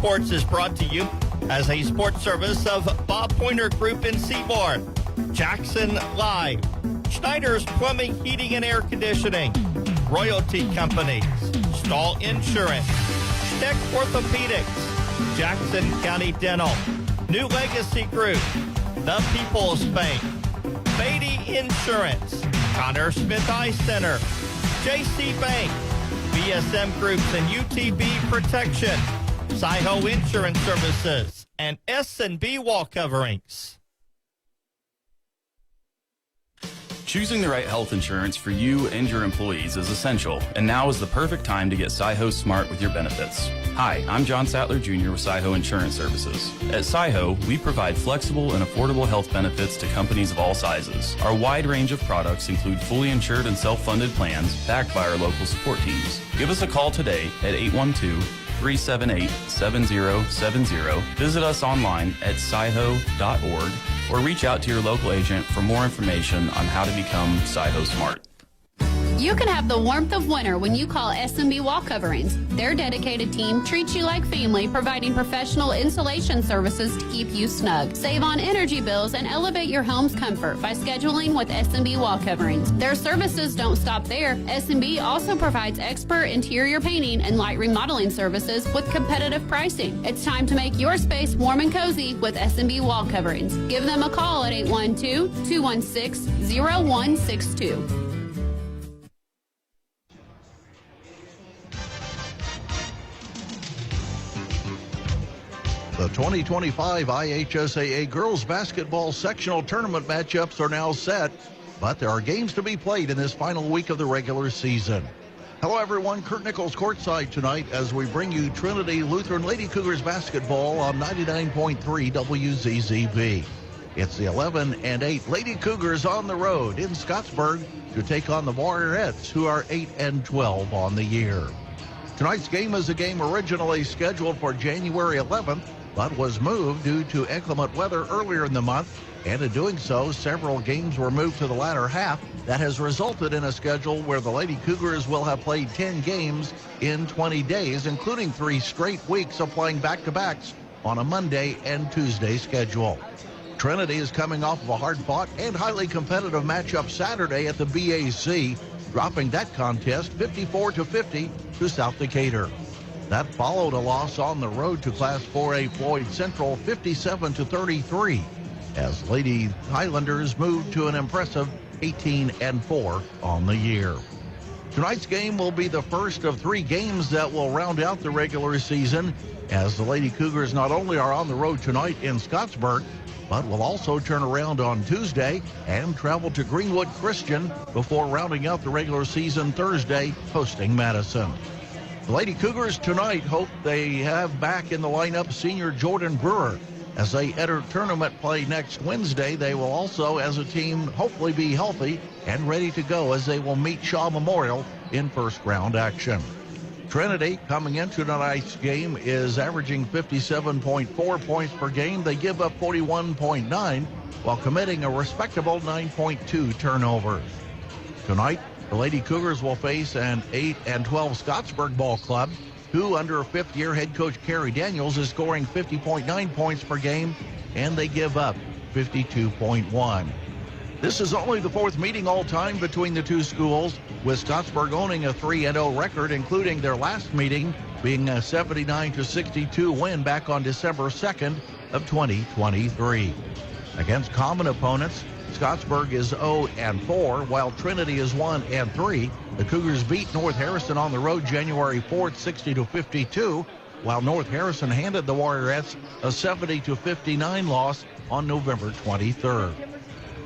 Sports is brought to you as a sports service of Bob Pointer Group in Seymour, Jackson Live, Schneider's Plumbing, Heating, and Air Conditioning, Royalty Companies, Stahl Insurance, Steck Orthopedics, Jackson County Dental, New Legacy Group, The People's Bank, Beatty Insurance, Connor Smith Eye Center, JC Bank, BSM Groups and UTB Protection, Sci-Ho Insurance Services, and S&B Wall Coverings. Choosing the right health insurance for you and your employees is essential, and now is the perfect time to get Sci-Ho smart with your benefits. Hi, I'm John Sattler Jr. with Sci-Ho Insurance Services. At Sci-Ho, we provide flexible and affordable health benefits to companies of all sizes. Our wide range of products include fully insured and self-funded plans backed by our local support teams. Give us a call today at 812-378-7070. Visit us online at sciho.org or reach out to your local agent for more information on how to become Sci-Ho Smart. You can have the warmth of winter when you call S&B Wall Coverings. Their dedicated team treats you like family, providing professional insulation services to keep you snug. Save on energy bills and elevate your home's comfort by scheduling with S&B Wall Coverings. Their services don't stop there. S&B also provides expert interior painting and light remodeling services with competitive pricing. It's time to make your space warm and cozy with S&B Wall Coverings. Give them a call at 812-216-0162. The 2025 IHSAA Girls Basketball Sectional Tournament matchups are now set, but there are games to be played in this final week of the regular season. Hello, everyone. Curt Nichols courtside tonight as we bring you Trinity Lutheran Lady Cougars basketball on 99.3 WZZB. It's the 11-8 Lady Cougars on the road in Scottsburg to take on the Warriorettes, who are 8-12 on the year. Tonight's game is a game originally scheduled for January 11th, but was moved due to inclement weather earlier in the month, and in doing so, several games were moved to the latter half. That has resulted in a schedule where the Lady Cougars will have played 10 games in 20 days, including 3 straight weeks of playing back-to-backs on a Monday and Tuesday schedule. Trinity is coming off of a hard-fought and highly competitive matchup Saturday at the BAC, dropping that contest 54-50 to South Decatur. That followed a loss on the road to Class 4A Floyd Central 57-33 as Lady Highlanders moved to an impressive 18-4 on the year. Tonight's game will be the first of 3 games that will round out the regular season, as the Lady Cougars not only are on the road tonight in Scottsburg, but will also turn around on Tuesday and travel to Greenwood Christian before rounding out the regular season Thursday, hosting Madison. The Lady Cougars tonight hope they have back in the lineup senior Jordan Brewer. As they enter tournament play next Wednesday, they will also, as a team, hopefully be healthy and ready to go as they will meet Shaw Memorial in first round action. Trinity, coming into tonight's game, is averaging 57.4 points per game. They give up 41.9 while committing a respectable 9.2 turnovers. Tonight, the Lady Cougars will face an 8-12 Scottsburg ball club, who under fifth-year head coach Kerry Daniels is scoring 50.9 points per game, and they give up 52.1. This is only the 4th meeting all-time between the two schools, with Scottsburg owning a 3-0 record, including their last meeting being a 79-62 win back on December 2nd of 2023. Against common opponents, Scottsburg is 0-4, while Trinity is 1-3. The Cougars beat North Harrison on the road January 4th, 60-52, while North Harrison handed the Warriorettes a 70-59 loss on November 23rd.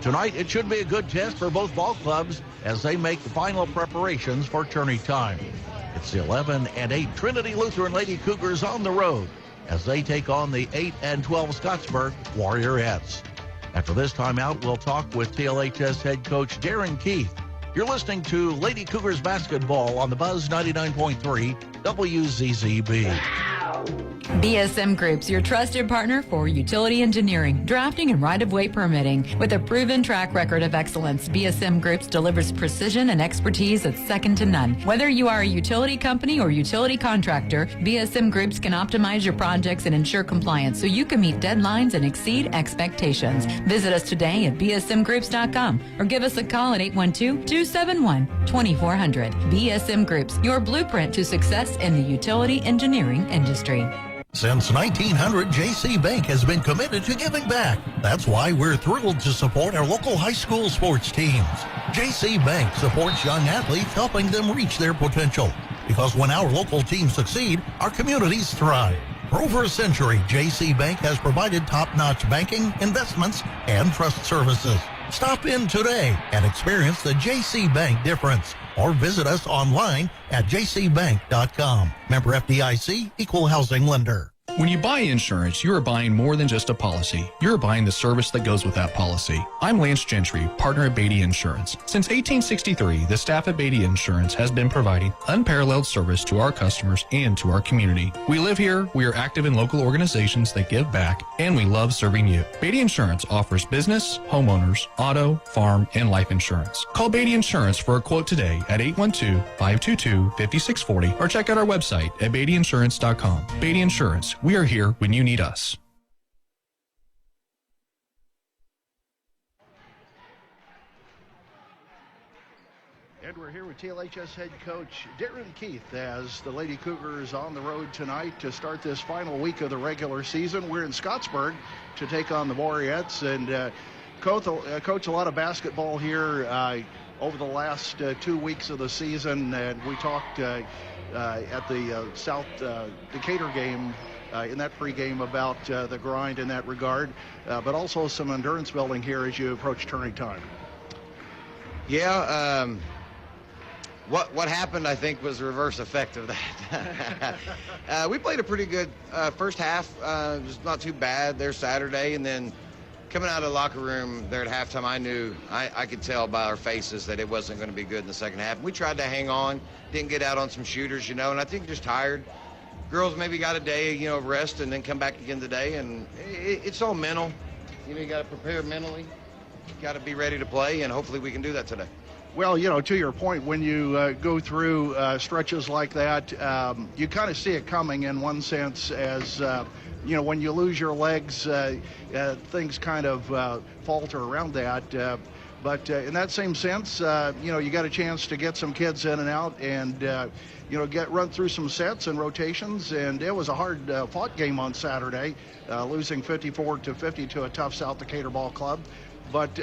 Tonight, it should be a good test for both ball clubs as they make the final preparations for tourney time. It's the 11-8 Trinity Lutheran Lady Cougars on the road as they take on the 8-12 Scottsburg Warriorettes. After this timeout, we'll talk with TLHS head coach Darren Keith. You're listening to Lady Cougars basketball on the Buzz 99.3 WZZB. BSM Group's your trusted partner for utility engineering, drafting, and right-of-way permitting. With a proven track record of excellence, BSM Groups delivers precision and expertise that's second to none. Whether you are a utility company or utility contractor, BSM Groups can optimize your projects and ensure compliance so you can meet deadlines and exceed expectations. Visit us today at bsmgroups.com or give us a call at 812-271-2400. BSM Groups, your blueprint to success in the utility engineering industry. Since 1900, JC Bank has been committed to giving back. That's why we're thrilled to support our local high school sports teams. JC Bank supports young athletes, helping them reach their potential. Because when our local teams succeed, our communities thrive. For over a century, JC Bank has provided top-notch banking, investments, and trust services. Stop in today and experience the JC Bank difference. Or visit us online at jcbank.com. Member FDIC, Equal Housing Lender. When you buy insurance, you are buying more than just a policy. You're buying the service that goes with that policy. I'm Lance Gentry, partner at Beatty Insurance. Since 1863, the staff at Beatty Insurance has been providing unparalleled service to our customers and to our community. We live here, we are active in local organizations that give back, and we love serving you. Beatty Insurance offers business, homeowners, auto, farm, and life insurance. Call Beatty Insurance for a quote today at 812-522-5640 or check out our website at beattyinsurance.com. Beatty Insurance. We are here when you need us. And we're here with TLHS head coach Darren Keith as the Lady Cougars on the road tonight to start this final week of the regular season. We're in Scottsburg to take on the Warriots. And coach, a lot of basketball here over the last 2 weeks of the season. And we talked at the South Decatur game in that pregame about the grind in that regard, but also some endurance building here as you approach turning time. Yeah, what happened, I think, was the reverse effect of that. We played a pretty good first half. It was not too bad there Saturday, and then coming out of the locker room there at halftime, I knew, I could tell by our faces that it wasn't going to be good in the second half. We tried to hang on, didn't get out on some shooters, and I think just tired. Girls maybe got a day, of rest and then come back again today, and it's all mental. You got to prepare mentally. You got to be ready to play, and hopefully we can do that today. Well, to your point, when you go through stretches like that, you kind of see it coming in one sense as, when you lose your legs, things kind of falter around that. But in that same sense, you got a chance to get some kids in and out and, run through some sets and rotations. And it was a hard fought game on Saturday, losing 54-50 to a tough South Decatur ball club. But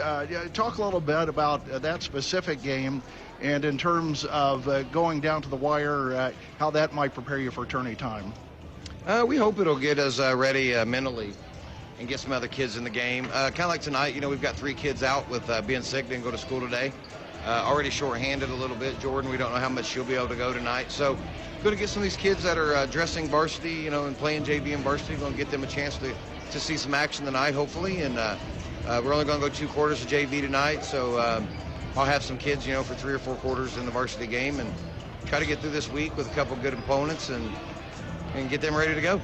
talk a little bit about that specific game and in terms of going down to the wire, how that might prepare you for tourney time. We hope it'll get us ready mentally and get some other kids in the game. Kind of like tonight, we've got 3 kids out with being sick, didn't go to school today. Already short-handed a little bit. Jordan, we don't know how much she'll be able to go tonight. So going to get some of these kids that are dressing varsity, and playing JV and varsity, going to get them a chance to see some action tonight, hopefully. And we're only going to go 2 quarters of JV tonight, so I'll have some kids, for 3 or 4 quarters in the varsity game and try to get through this week with a couple good opponents and get them ready to go.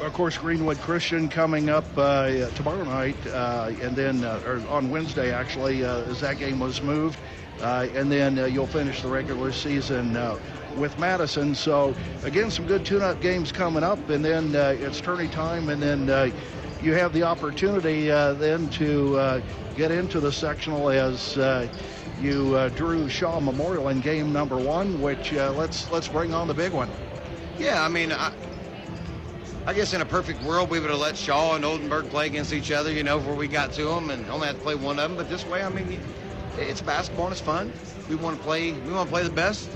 Of course, Greenwood Christian coming up tomorrow night, and then or on Wednesday, actually, as that game was moved. And then you'll finish the regular season with Madison. So, again, some good tune-up games coming up, and then it's tourney time, and then you have the opportunity then to get into the sectional as you drew Shaw Memorial in game number 1, which let's bring on the big one. Yeah, I guess in a perfect world, we would have let Shaw and Oldenburg play against each other, before we got to them, and only had to play one of them. But this way, it's basketball and it's fun. We want to play the best.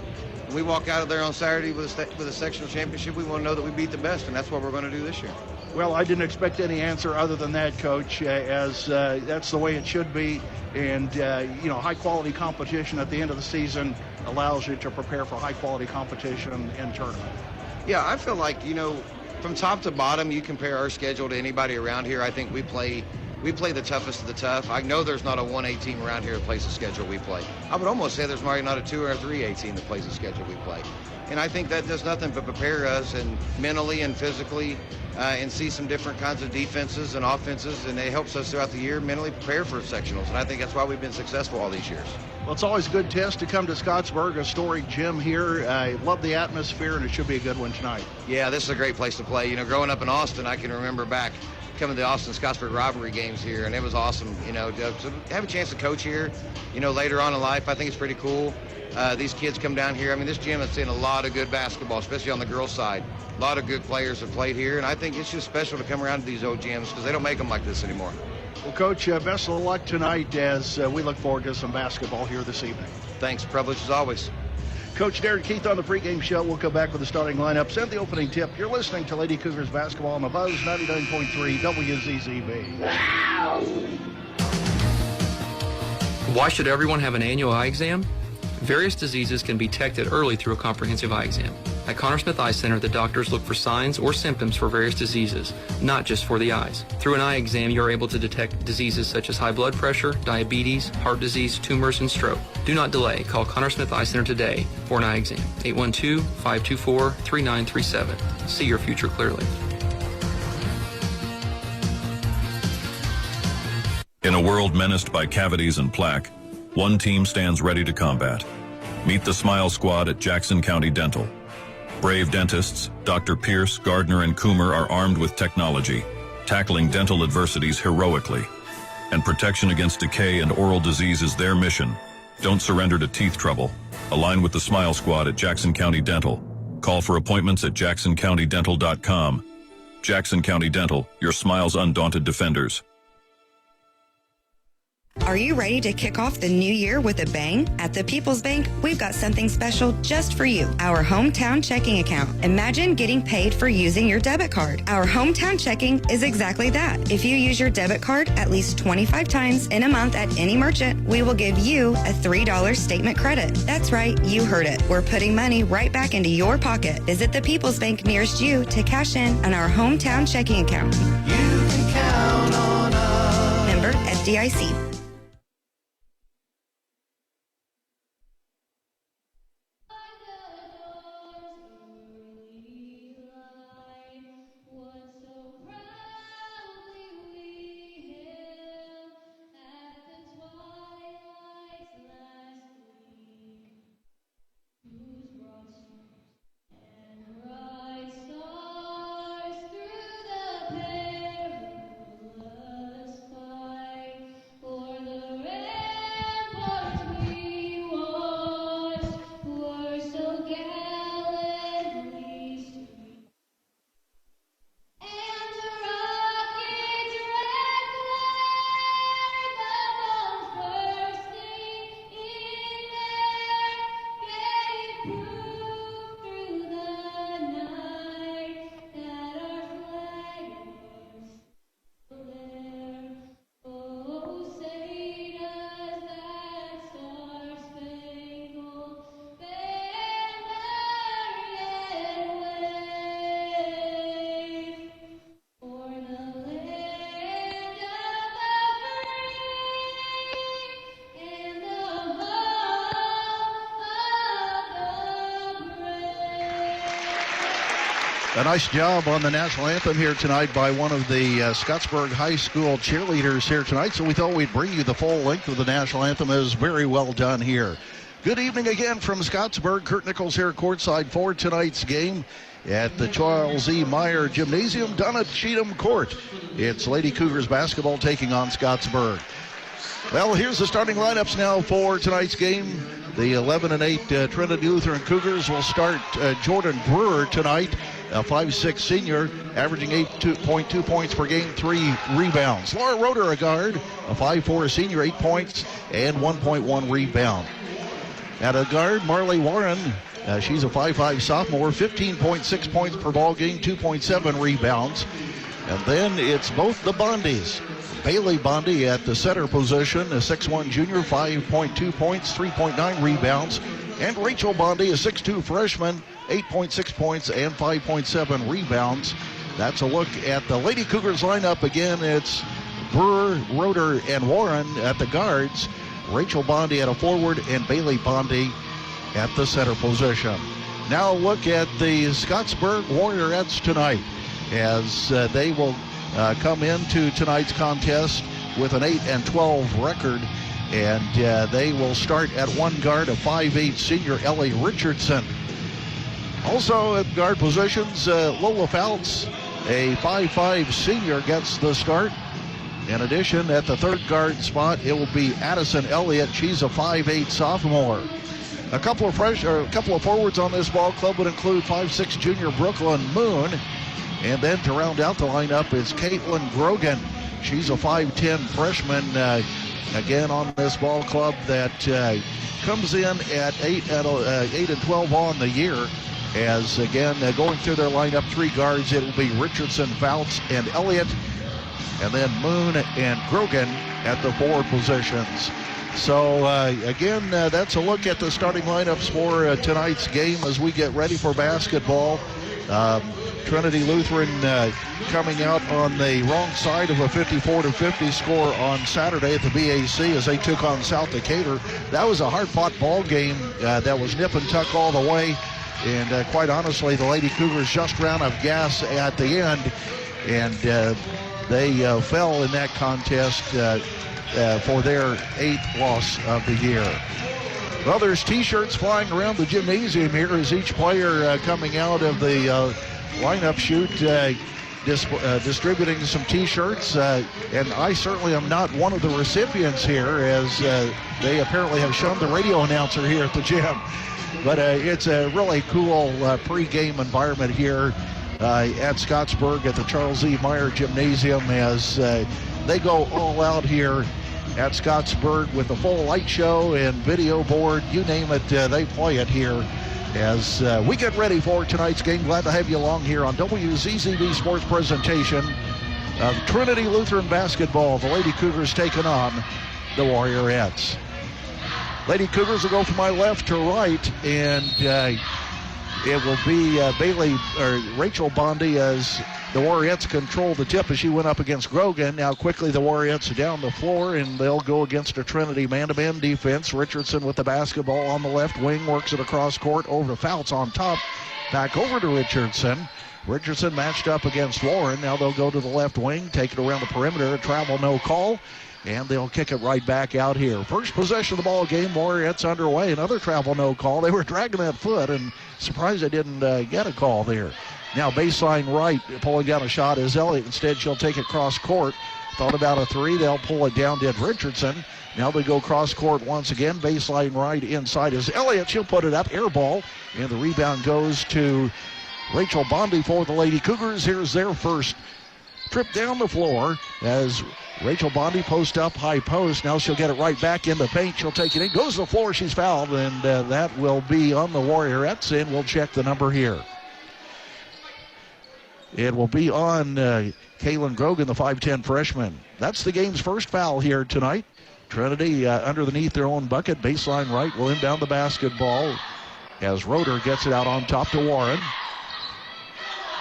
When we walk out of there on Saturday with a sectional championship, we want to know that we beat the best, and that's what we're going to do this year. Well, I didn't expect any answer other than that, Coach, as that's the way it should be. And, high-quality competition at the end of the season allows you to prepare for high-quality competition in tournament. Yeah, I feel like, from top to bottom, you compare our schedule to anybody around here. I think we play the toughest of the tough. I know there's not a 1A team around here that plays the schedule we play. I would almost say there's probably not a 2 or a 3A team that plays the schedule we play. And I think that does nothing but prepare us and mentally and physically and see some different kinds of defenses and offenses, and it helps us throughout the year mentally prepare for sectionals. And I think that's why we've been successful all these years. Well, it's always a good test to come to Scottsburg, a historic gym here. I love the atmosphere, and it should be a good one tonight. Yeah, this is a great place to play. You know, growing up in Austin, I can remember back coming to the Austin-Scottsburg rivalry games here, and it was awesome, you know, to have a chance to coach here, you know, later on in life. I think it's pretty cool. These kids come down here. I mean, this gym has seen a lot of good basketball, especially on the girls' side. A lot of good players have played here, and I think it's just special to come around to these old gyms because they don't make them like this anymore. Well, Coach, best of luck tonight as we look forward to some basketball here this evening. Thanks. Privilege as always. Coach Darren Keith on the pregame show. We'll come back with the starting lineups and the opening tip. You're listening to Lady Cougars basketball on the Buzz 99.3 WZZB. Why should everyone have an annual eye exam? Various diseases can be detected early through a comprehensive eye exam. At Connor Smith Eye Center, the doctors look for signs or symptoms for various diseases, not just for the eyes. Through an eye exam, you're able to detect diseases such as high blood pressure, diabetes, heart disease, tumors, and stroke. Do not delay. Call Connor Smith Eye Center today for an eye exam. 812-524-3937. See your future clearly. In a world menaced by cavities and plaque, one team stands ready to combat. Meet the Smile Squad at Jackson County Dental. Brave dentists, Dr. Pierce, Gardner, and Coomer are armed with technology, tackling dental adversities heroically. And protection against decay and oral disease is their mission. Don't surrender to teeth trouble. Align with the Smile Squad at Jackson County Dental. Call for appointments at jacksoncountydental.com. Jackson County Dental, your smile's undaunted defenders. Are you ready to kick off the new year with a bang? At the People's Bank, we've got something special just for you. Our hometown checking account. Imagine getting paid for using your debit card. Our hometown checking is exactly that. If you use your debit card at least 25 times in a month at any merchant, we will give you a $3 statement credit. That's right, you heard it. We're putting money right back into your pocket. Visit the People's Bank nearest you to cash in on our hometown checking account. You can count on us. Member FDIC. A nice job on the national anthem here tonight by one of the Scottsburg High School cheerleaders here tonight, so we thought we'd bring you the full length of the national anthem. It was very well done here. Good evening again from Scottsburg. Curt Nichols here courtside for tonight's game at the Charles E. Meyer Gymnasium down at Cheatham Court. It's Lady Cougars basketball taking on Scottsburg. Well, here's the starting lineups now for tonight's game. The 11-8 Trinity Lutheran Cougars will start Jordan Brewer tonight, a 5'6 senior, averaging 8.2 points per game, 3 rebounds. Laura Roeder, a guard, a 5'4 senior, 8 points and 1.1 rebound. At a guard, Marley Warren, she's a 5'5 sophomore, 15.6 points per ball game, 2.7 rebounds. And then it's both the Bondys. Bailey Bondy at the center position, a 6'1 junior, 5.2 points, 3.9 rebounds. And Rachel Bondy, a 6'2 freshman, 8.6 points and 5.7 rebounds. That's a look at the Lady Cougars lineup. Again, it's Brewer, Roeder, and Warren at the guards. Rachel Bondy at a forward and Bailey Bondy at the center position. Now look at the Scottsburg Warriorettes tonight as they will come into tonight's contest with an 8-12 record. And they will start at one guard, a 5'8 senior, Ellie Richardson. Also at guard positions, Lola Fouts, a 5'5 senior, gets the start. In addition, at the third guard spot, it will be Addison Elliott. She's a 5'8 sophomore. A couple of forwards on this ball club would include 5'6 junior Brooklyn Moon. And then to round out the lineup is Caitlin Grogan. She's a 5'10 freshman. Again, on this ball club that comes in at 8-12 on the year. As again, going through their lineup, three guards, it will be Richardson, Fouts, and Elliott. And then Moon and Grogan at the forward positions. So again, that's a look at the starting lineups for tonight's game as we get ready for basketball. Trinity Lutheran coming out on the wrong side of a 54-50 score on Saturday at the BAC as they took on South Decatur. That was a hard-fought ball game that was nip and tuck all the way. And quite honestly, the Lady Cougars just ran out of gas at the end. And they fell in that contest for their 8th loss of the year. Well, there's T-shirts flying around the gymnasium here as each player coming out of the lineup chute distributing some T-shirts. And I certainly am not one of the recipients here as they apparently have shunned the radio announcer here at the gym. But it's a really cool pre-game environment here at Scottsburg at the Charles E. Meyer Gymnasium as they go all out here at Scottsburg with a full light show and video board, you name it, they play it here as we get ready for tonight's game. Glad to have you along here on WZZB Sports presentation of Trinity Lutheran basketball. The Lady Cougars taking on the Warriorettes. Lady Cougars will go from my left to right, and it will be Rachel Bondi as the Warriorettes control the tip as she went up against Grogan. Now quickly the Warriorettes are down the floor, and they'll go against a Trinity man-to-man defense. Richardson with the basketball on the left wing, works it across court over to Fouts on top. Back over to Richardson. Richardson matched up against Warren. Now they'll go to the left wing, take it around the perimeter, travel no call. And they'll kick it right back out here. First possession of the ball game, Warriorettes underway. Another travel no call. They were dragging that foot and surprised they didn't get a call there. Now baseline right, pulling down a shot is Elliott. Instead, she'll take it cross court. Thought about a three. They'll pull it down, did Richardson. Now they go cross court once again. Baseline right inside is Elliott. She'll put it up, air ball. And the rebound goes to Rachel Bondi for the Lady Cougars. Here's their first trip down the floor as Rachel Bondi post up, high post. Now she'll get it right back in the paint. She'll take it in. Goes to the floor. She's fouled, and that will be on the Warriorettes, and we'll check the number here. It will be on Kaylin Grogan, the 5'10 freshman. That's the game's first foul here tonight. Trinity underneath their own bucket. Baseline right will inbound the basketball as Roeder gets it out on top to Warren.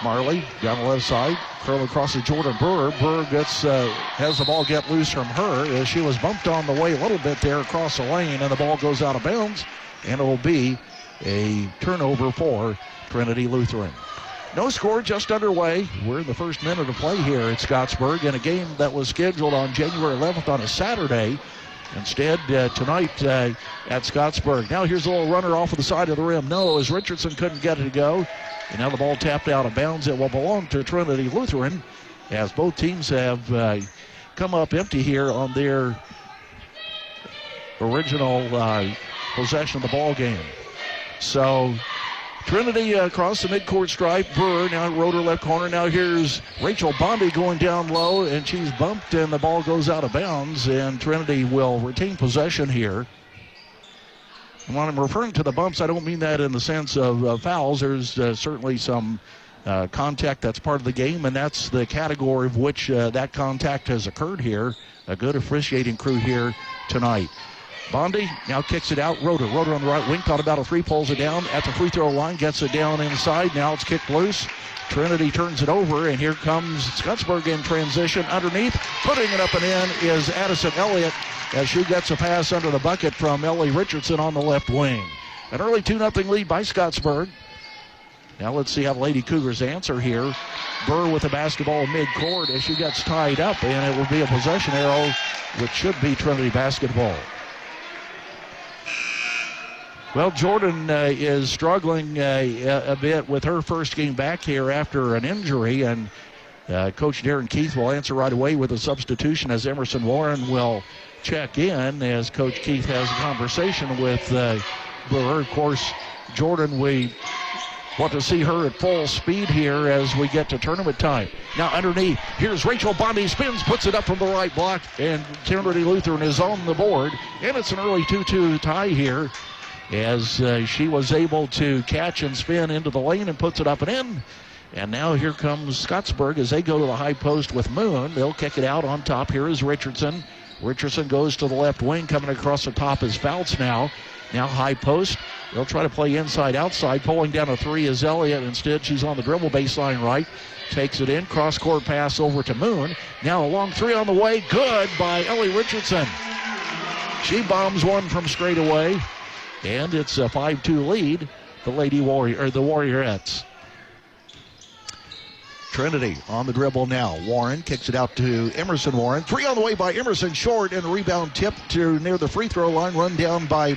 Marley down the left side. Curl across to Jordan Brewer. Brewer has the ball get loose from her as she was bumped on the way a little bit there across the lane, and the ball goes out of bounds, and it will be a turnover for Trinity Lutheran. No score, just underway. We're in the first minute of play here at Scottsburg in a game that was scheduled on January 11th on a Saturday. Instead, tonight at Scottsburg. Now here's a little runner off of the side of the rim. No, as Richardson couldn't get it to go. And now the ball tapped out of bounds. It will belong to Trinity Lutheran as both teams have come up empty here on their original possession of the ball game. So Trinity across the midcourt stripe. Brewer now Roeder left corner. Now here's Rachel Bondi going down low, and she's bumped, and the ball goes out of bounds, and Trinity will retain possession here. And when I'm referring to the bumps, I don't mean that in the sense of fouls. There's certainly some contact that's part of the game, and that's the category of which that contact has occurred here. A good officiating crew here tonight. Bondi now kicks it out. Roeder on the right wing. Thought about a three, pulls it down at the free throw line, gets it down inside. Now it's kicked loose. Trinity turns it over, and here comes Scottsburg in transition underneath. Putting it up and in is Addison Elliott as she gets a pass under the bucket from Ellie Richardson on the left wing. An early 2-0 lead by Scottsburg. Now let's see how the Lady Cougars answer here. Burr with the basketball mid-court as she gets tied up, and it will be a possession arrow, which should be Trinity basketball. Well, Jordan is struggling a bit with her first game back here after an injury, and Coach Darren Keith will answer right away with a substitution as Emerson Warren will check in as Coach Keith has a conversation with Burr. Of course, Jordan, we want to see her at full speed here as we get to tournament time. Now underneath, here's Rachel Bondi, spins, puts it up from the right block, and Trinity Lutheran is on the board, and it's an early 2-2 tie here as she was able to catch and spin into the lane and puts it up and in. And now here comes Scottsburg as they go to the high post with Moon. They'll kick it out on top. Here is Richardson. Richardson goes to the left wing. Coming across the top is Fouts now. Now high post. They'll try to play inside, outside. Pulling down a three is Elliott. Instead, she's on the dribble baseline right. Takes it in. Cross-court pass over to Moon. Now a long three on the way. Good by Ellie Richardson. She bombs one from straight away. And it's a 5-2 lead. The Warriorettes. Trinity on the dribble now. Warren kicks it out to Emerson Warren. Three on the way by Emerson, short, and a rebound tip to near the free throw line. Run down by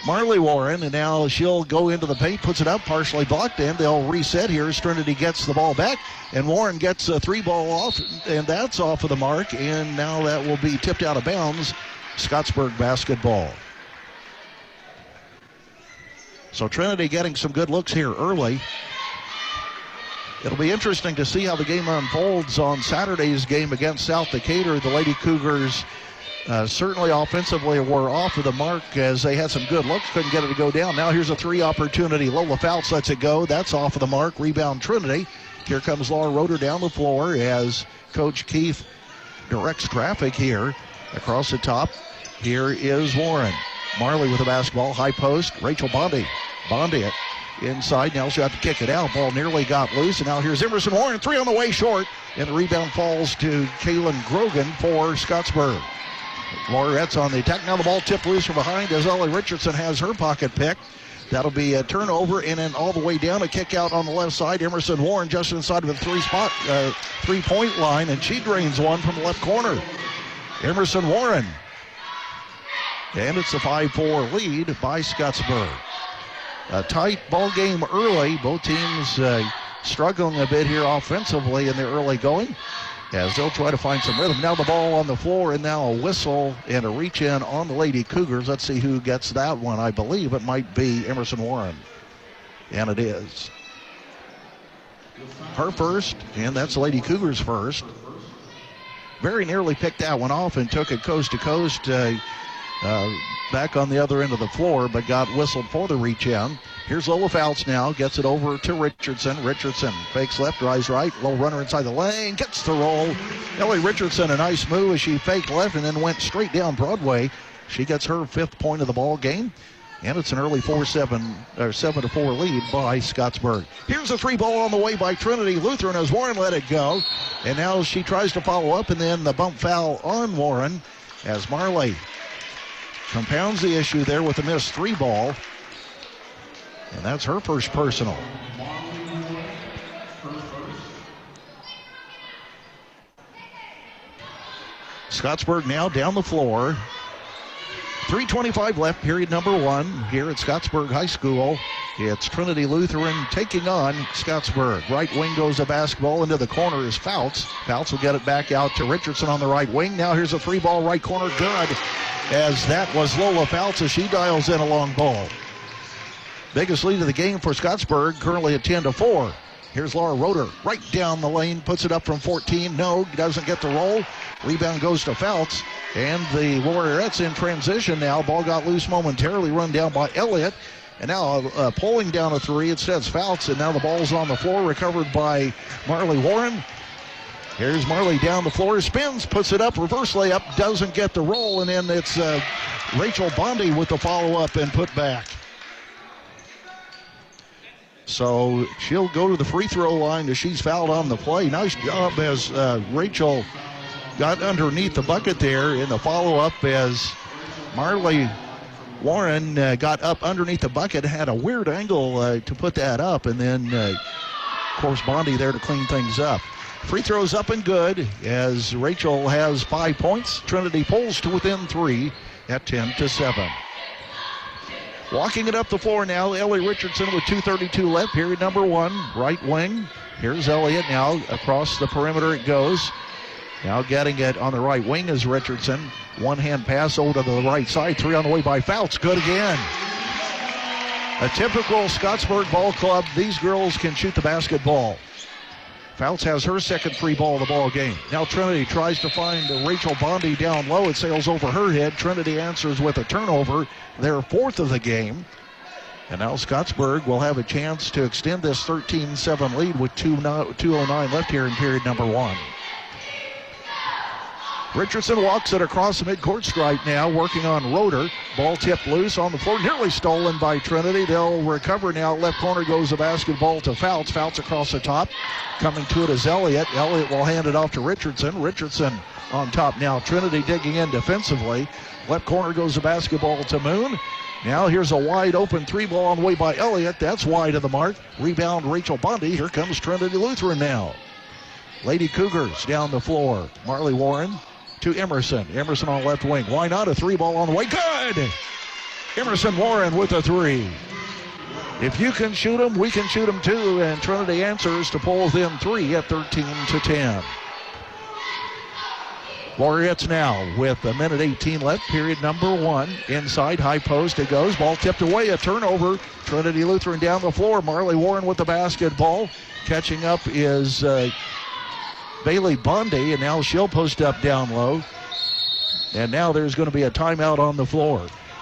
Marley Warren, and now she'll go into the paint, puts it up, partially blocked, and they'll reset here as Trinity gets the ball back, and Warren gets a three ball off, and that's off of the mark, and now that will be tipped out of bounds. Scottsburg basketball. So Trinity getting some good looks here early. It'll be interesting to see how the game unfolds on Saturday's game against South Decatur. The Lady Cougars certainly offensively were off of the mark as they had some good looks, couldn't get it to go down. Now here's a three opportunity. Lola Fouts lets it go. That's off of the mark. Rebound Trinity. Here comes Laura Roeder down the floor as Coach Keith directs traffic here across the top. Here is Warren. Marley with the basketball. High post. Rachel Bondi. Bondi it. Inside, now she'll have to kick it out. Ball nearly got loose, and now here's Emerson Warren. Three on the way short, and the rebound falls to Kaylin Grogan for Scottsburg. Laurette's on the attack. Now the ball tipped loose from behind as Ellie Richardson has her pocket picked. That'll be a turnover, and then all the way down, a kick out on the left side. Emerson Warren just inside of the three-point line, and she drains one from the left corner. Emerson Warren. And it's a 5-4 lead by Scottsburg. A tight ball game early. Both teams struggling a bit here offensively in their early going as they'll try to find some rhythm. Now the ball on the floor, and now a whistle and a reach in on the Lady Cougars. Let's see who gets that one. I believe it might be Emerson Warren. And it is. Her first, and that's the Lady Cougars first. Very nearly picked that one off and took it coast to coast. Back on the other end of the floor, but got whistled for the reach in. Here's Lola Fouts now, gets it over to Richardson. Richardson fakes left, drives right, low runner inside the lane, gets the roll. Ellie Richardson, a nice move as she faked left and then went straight down Broadway. She gets her fifth point of the ball game, and it's an early 7-4 lead by Scottsburg. Here's a three ball on the way by Trinity Lutheran as Warren let it go, and now she tries to follow up, and then the bump foul on Warren as Marley compounds the issue there with a missed three ball. And that's her first personal. Scottsburg now down the floor. 3:25 left, period number one here at Scottsburg High School. It's Trinity Lutheran taking on Scottsburg. Right wing goes the basketball into the corner is Fouts. Fouts will get it back out to Richardson on the right wing. Now here's a three ball right corner, good, as that was Lola Fouts as she dials in a long ball. Biggest lead of the game for Scottsburg, currently at 10-4. Here's Laura Roeder, right down the lane, puts it up from 14. No, doesn't get the roll. Rebound goes to Fouts, and the Warriorettes in transition now. Ball got loose momentarily, run down by Elliott. And now pulling down a three, it says Fouts, and now the ball's on the floor, recovered by Marley Warren. Here's Marley down the floor, spins, puts it up, reverse layup, doesn't get the roll, and then it's Rachel Bondi with the follow-up and put back. So she'll go to the free throw line as she's fouled on the play. Nice job as Rachel got underneath the bucket there in the follow-up as Marley Warren got up underneath the bucket, had a weird angle to put that up, and then, of course, Bondi there to clean things up. Free throws up and good as Rachel has 5 points. Trinity pulls to within 3 at 10-7. Walking it up the floor now, Ellie Richardson with 2:32 left. Period number 1, right wing. Here's Elliott now. Across the perimeter it goes. Now getting it on the right wing is Richardson. One-hand pass over to the right side. 3 on the way by Fouts. Good again. A typical Scottsburg ball club. These girls can shoot the basketball. Fouts has her second free ball of the ball game. Now Trinity tries to find Rachel Bondi down low. It sails over her head. Trinity answers with a turnover. Their 4th of the game. And now Scottsburg will have a chance to extend this 13-7 lead with 2:09 left here in period number 1. Richardson walks it across the midcourt stripe now, working on Roeder. Ball tipped loose on the floor, nearly stolen by Trinity. They'll recover now. Left corner goes the basketball to Fouts. Fouts across the top. Coming to it is Elliott. Elliott will hand it off to Richardson. Richardson on top now. Trinity digging in defensively. Left corner goes the basketball to Moon. Now here's a wide open 3 ball on the way by Elliott. That's wide of the mark. Rebound Rachel Bondi. Here comes Trinity Lutheran now. Lady Cougars down the floor. Marley Warren to Emerson. Emerson on left wing. Why not? A 3 ball on the way. Good! Emerson Warren with a 3. If you can shoot them, we can shoot them too. And Trinity answers to pull within 3 at 13-10. Laureates now with 1:18 left. Period number 1. Inside, high post it goes. Ball tipped away. A turnover. Trinity Lutheran down the floor. Marley Warren with the basketball. Catching up is Bailey Bondi, and now she'll post up down low. And now there's going to be a timeout on the floor.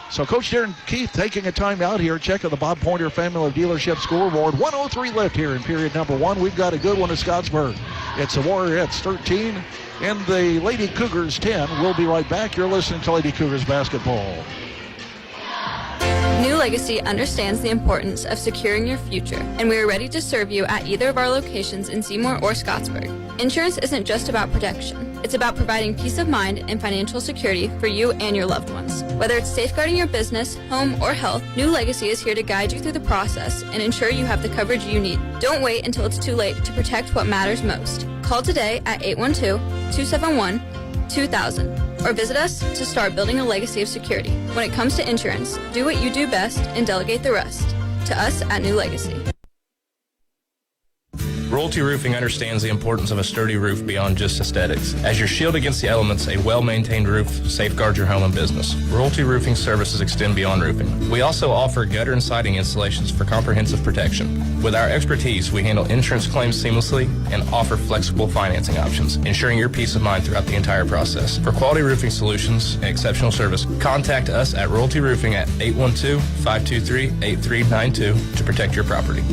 So Coach Darren Keith taking a timeout here. Checking the Bob Pointer Family Dealership scoreboard. 1:03 left here in period number 1. We've got a good one at Scottsburg. It's the Warriorettes 13 and the Lady Cougars 10. We'll be right back. You're listening to Lady Cougars basketball. New Legacy understands the importance of securing your future, and we are ready to serve you at either of our locations in Seymour or Scottsburg. Insurance isn't just about protection. It's about providing peace of mind and financial security for you and your loved ones. Whether it's safeguarding your business, home, or health, New Legacy is here to guide you through the process and ensure you have the coverage you need. Don't wait until it's too late to protect what matters most. Call today at 812-271-2000 or visit us to start building a legacy of security. When it comes to insurance, do what you do best and delegate the rest to us at New Legacy. Royalty Roofing understands the importance of a sturdy roof beyond just aesthetics. As your shield against the elements, a well-maintained roof safeguards your home and business. Royalty Roofing services extend beyond roofing. We also offer gutter and siding installations for comprehensive protection. With our expertise, we handle insurance claims seamlessly and offer flexible financing options, ensuring your peace of mind throughout the entire process. For quality roofing solutions and exceptional service, contact us at Royalty Roofing at 812-523-8392 to protect your property.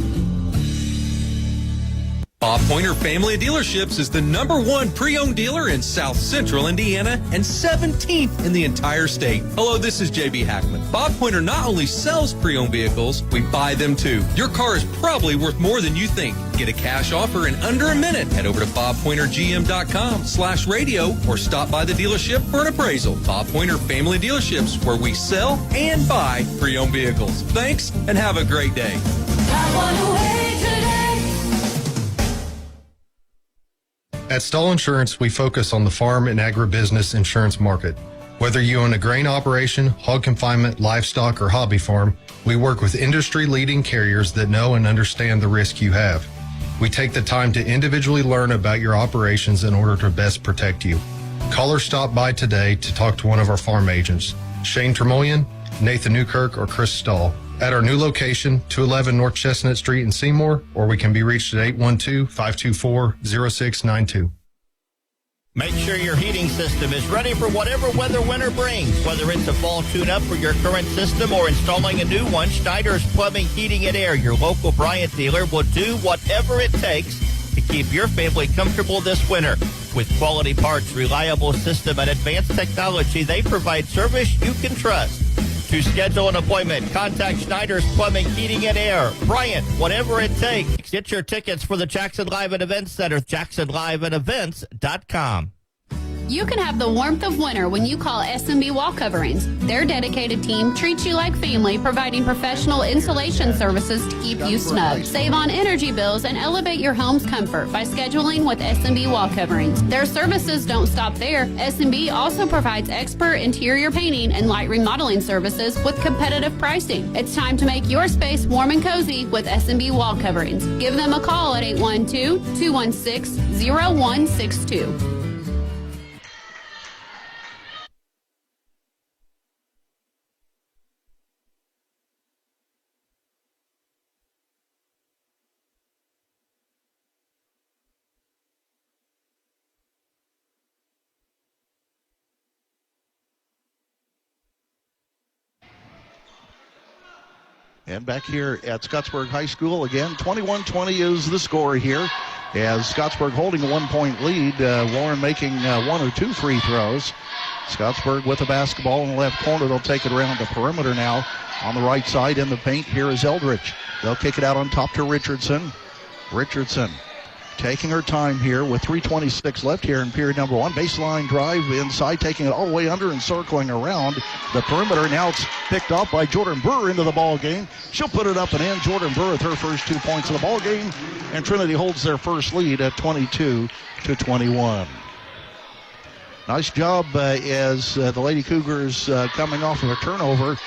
Bob Pointer Family Dealerships is the #1 pre-owned dealer in South Central Indiana and 17th in the entire state. Hello, this is JB Hackman. Bob Pointer not only sells pre-owned vehicles, we buy them too. Your car is probably worth more than you think. Get a cash offer in under a minute. Head over to bobpointergm.com/radio or stop by the dealership for an appraisal. Bob Pointer Family Dealerships, where we sell and buy pre-owned vehicles. Thanks and have a great day. At Stahl Insurance, we focus on the farm and agribusiness insurance market. Whether you own a grain operation, hog confinement, livestock, or hobby farm, we work with industry-leading carriers that know and understand the risk you have. We take the time to individually learn about your operations in order to best protect you. Call or stop by today to talk to one of our farm agents, Shane Tremoyan, Nathan Newkirk, or Chris Stahl, at our new location, 211 North Chestnut Street in Seymour, or we can be reached at 812-524-0692. Make sure your heating system is ready for whatever weather winter brings. Whether it's a fall tune-up for your current system or installing a new one, Schneider's Plumbing, Heating, and Air, your local Bryant dealer, will do whatever it takes to keep your family comfortable this winter. With quality parts, reliable system, and advanced technology, they provide service you can trust. To schedule an appointment, contact Schneider's Plumbing, Heating, and Air. Bryant, whatever it takes. Get your tickets for the Jackson Live and Events Center, jacksonliveandevents.com. You can have the warmth of winter when you call SMB Wall Coverings. Their dedicated team treats you like family, providing professional insulation services to keep you snug. Save on energy bills and elevate your home's comfort by scheduling with SMB Wall Coverings. Their services don't stop there. SMB also provides expert interior painting and light remodeling services with competitive pricing. It's time to make your space warm and cozy with SMB Wall Coverings. Give them a call at 812-216-0162. And back here at Scottsburg High School again, 21-20 is the score here. As Scottsburg holding a 1-point lead, Warren making 1 or 2 free throws. Scottsburg with the basketball in the left corner. They'll take it around the perimeter now. On the right side in the paint, here is Eldridge. They'll kick it out on top to Richardson. Richardson taking her time here with 3:26 left here in period number 1. Baseline drive inside, taking it all the way under and circling around the perimeter. Now it's picked off by Jordan Brewer into the ball game. She'll put it up and in. Jordan Brewer with her first 2 points of the ball game, and Trinity holds their first lead at 22-21. Nice job as the Lady Cougars coming off of a turnover.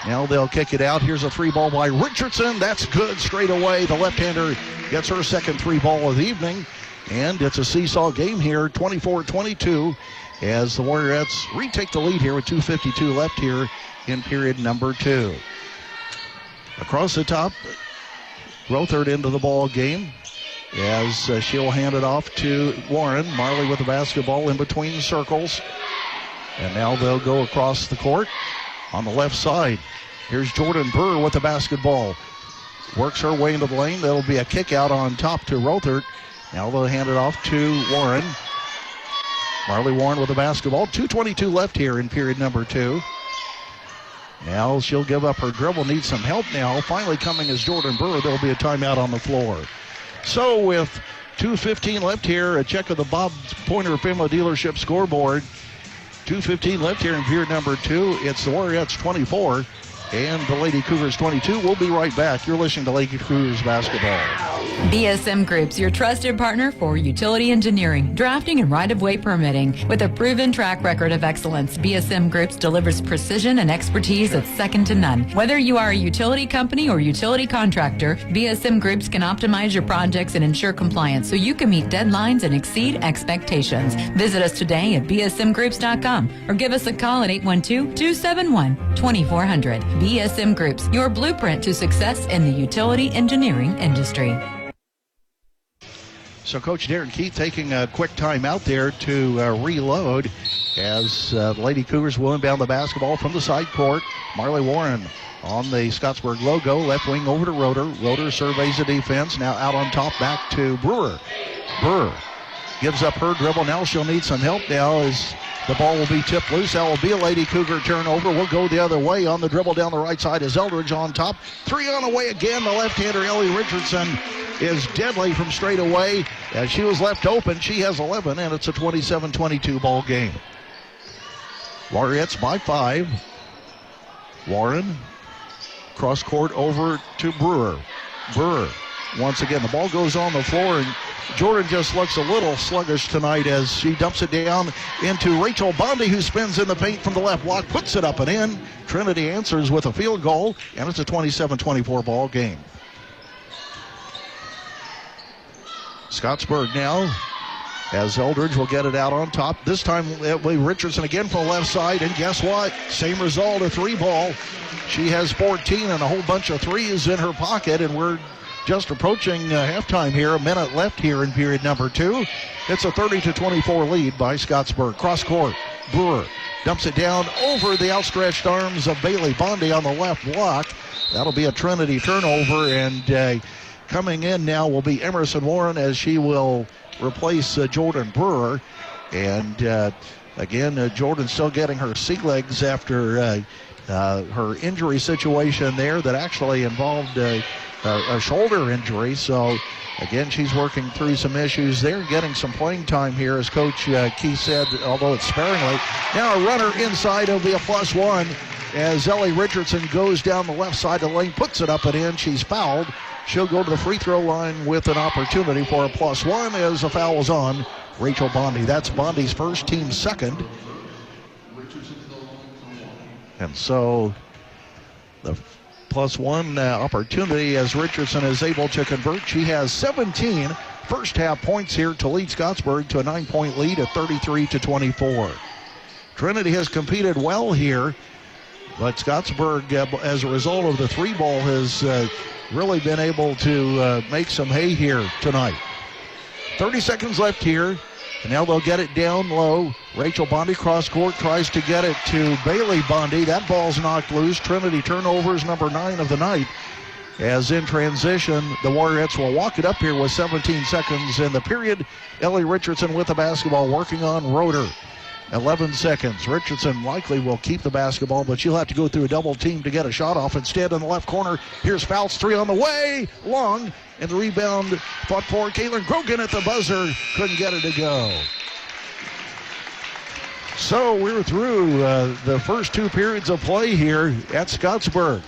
Now they'll kick it out. Here's a 3-ball by Richardson. That's good straight away. The left-hander gets her second 3-ball of the evening. And it's a seesaw game here, 24-22, as the Warriorettes retake the lead here with 2:52 left here in period number 2. Across the top, Rothert into the ball game as she'll hand it off to Warren. Marley with the basketball in between the circles. And now they'll go across the court on the left side. Here's Jordan Brewer with the basketball. Works her way into the lane. That'll be a kick out on top to Rothert. Now they'll hand it off to Warren. Marley Warren with the basketball. 2:22 left here in period number 2. Now she'll give up her dribble. Needs some help now. Finally coming is Jordan Brewer. There'll be a timeout on the floor. So with 2:15 left here, a check of the Bob Pointer Family Dealership scoreboard. 2:15 left here in period number 2. It's the Warriorettes 24 and the Lady Cougars 22. We'll be right back. You're listening to Lady Cougars basketball. BSM Group's your trusted partner for utility engineering, drafting, and right-of-way permitting. With a proven track record of excellence, BSM Groups delivers precision and expertise that's second to none. Whether you are a utility company or utility contractor, BSM Groups can optimize your projects and ensure compliance so you can meet deadlines and exceed expectations. Visit us today at bsmgroups.com or give us a call at 812-271-2400. BSM Groups, your blueprint to success in the utility engineering industry. So Coach Darren Keith taking a quick time out there to reload as the Lady Cougars will inbound the basketball from the side court. Marley Warren on the Scottsburg logo, left wing over to Roeder. Roeder surveys the defense. Now out on top, back to Brewer. Brewer gives up her dribble. Now she'll need some help now as the ball will be tipped loose. That will be a Lady Cougar turnover. We'll go the other way. On the dribble down the right side is Eldridge on top. 3 on the way again. The left-hander, Ellie Richardson, is deadly from straight away. As she was left open, she has 11, and it's a 27-22 ball game. Warriorettes by 5. Warren, cross court over to Brewer. Brewer, once again, the ball goes on the floor, and Jordan just looks a little sluggish tonight as she dumps it down into Rachel Bondi, who spins in the paint from the left block, puts it up and in. Trinity answers with a field goal, and it's a 27-24 ball game. Scottsburg now, as Eldridge will get it out on top. This time it'll be Richardson again from the left side, and guess what? Same result, a 3-ball. She has 14 and a whole bunch of threes in her pocket, and we're just approaching halftime here. A minute left here in period number 2. It's a 30-24 lead by Scottsburg. Cross court, Brewer dumps it down over the outstretched arms of Bailey Bondi on the left block. That'll be a Trinity turnover, and coming in now will be Emerson Warren as she will replace Jordan Brewer. And again, Jordan's still getting her sea legs after her injury situation there that actually involved a shoulder injury. So Again, she's working through some issues. They're getting some playing time here, as Coach Key said, although it's sparingly. Now a runner inside will be a +1 as Ellie Richardson goes down the left side of the lane, puts it up and in. She's fouled. She'll go to the free throw line with an opportunity for a +1 as the foul is on Rachel Bondi. That's Bondi's first, team second. And so the +1 opportunity as Richardson is able to convert. She has 17 first half points here to lead Scottsburg to a 9-point lead at 33-24. Trinity has competed well here, but Scottsburg, as a result of the 3-ball, has really been able to make some hay here tonight. 30 seconds left here. And now they'll get it down low. Rachel Bondi cross court tries to get it to Bailey Bondi. That ball's knocked loose. Trinity turnovers, number 9 of the night. As in transition, the Warriorettes will walk it up here with 17 seconds in the period. Ellie Richardson with the basketball working on Roeder. 11 seconds. Richardson likely will keep the basketball, but she'll have to go through a double team to get a shot off. Instead, in the left corner, here's Fouts, 3 on the way. Long, and the rebound fought for Caitlin Grogan at the buzzer. Couldn't get it to go. So we're through the first 2 periods of play here at Scottsburg.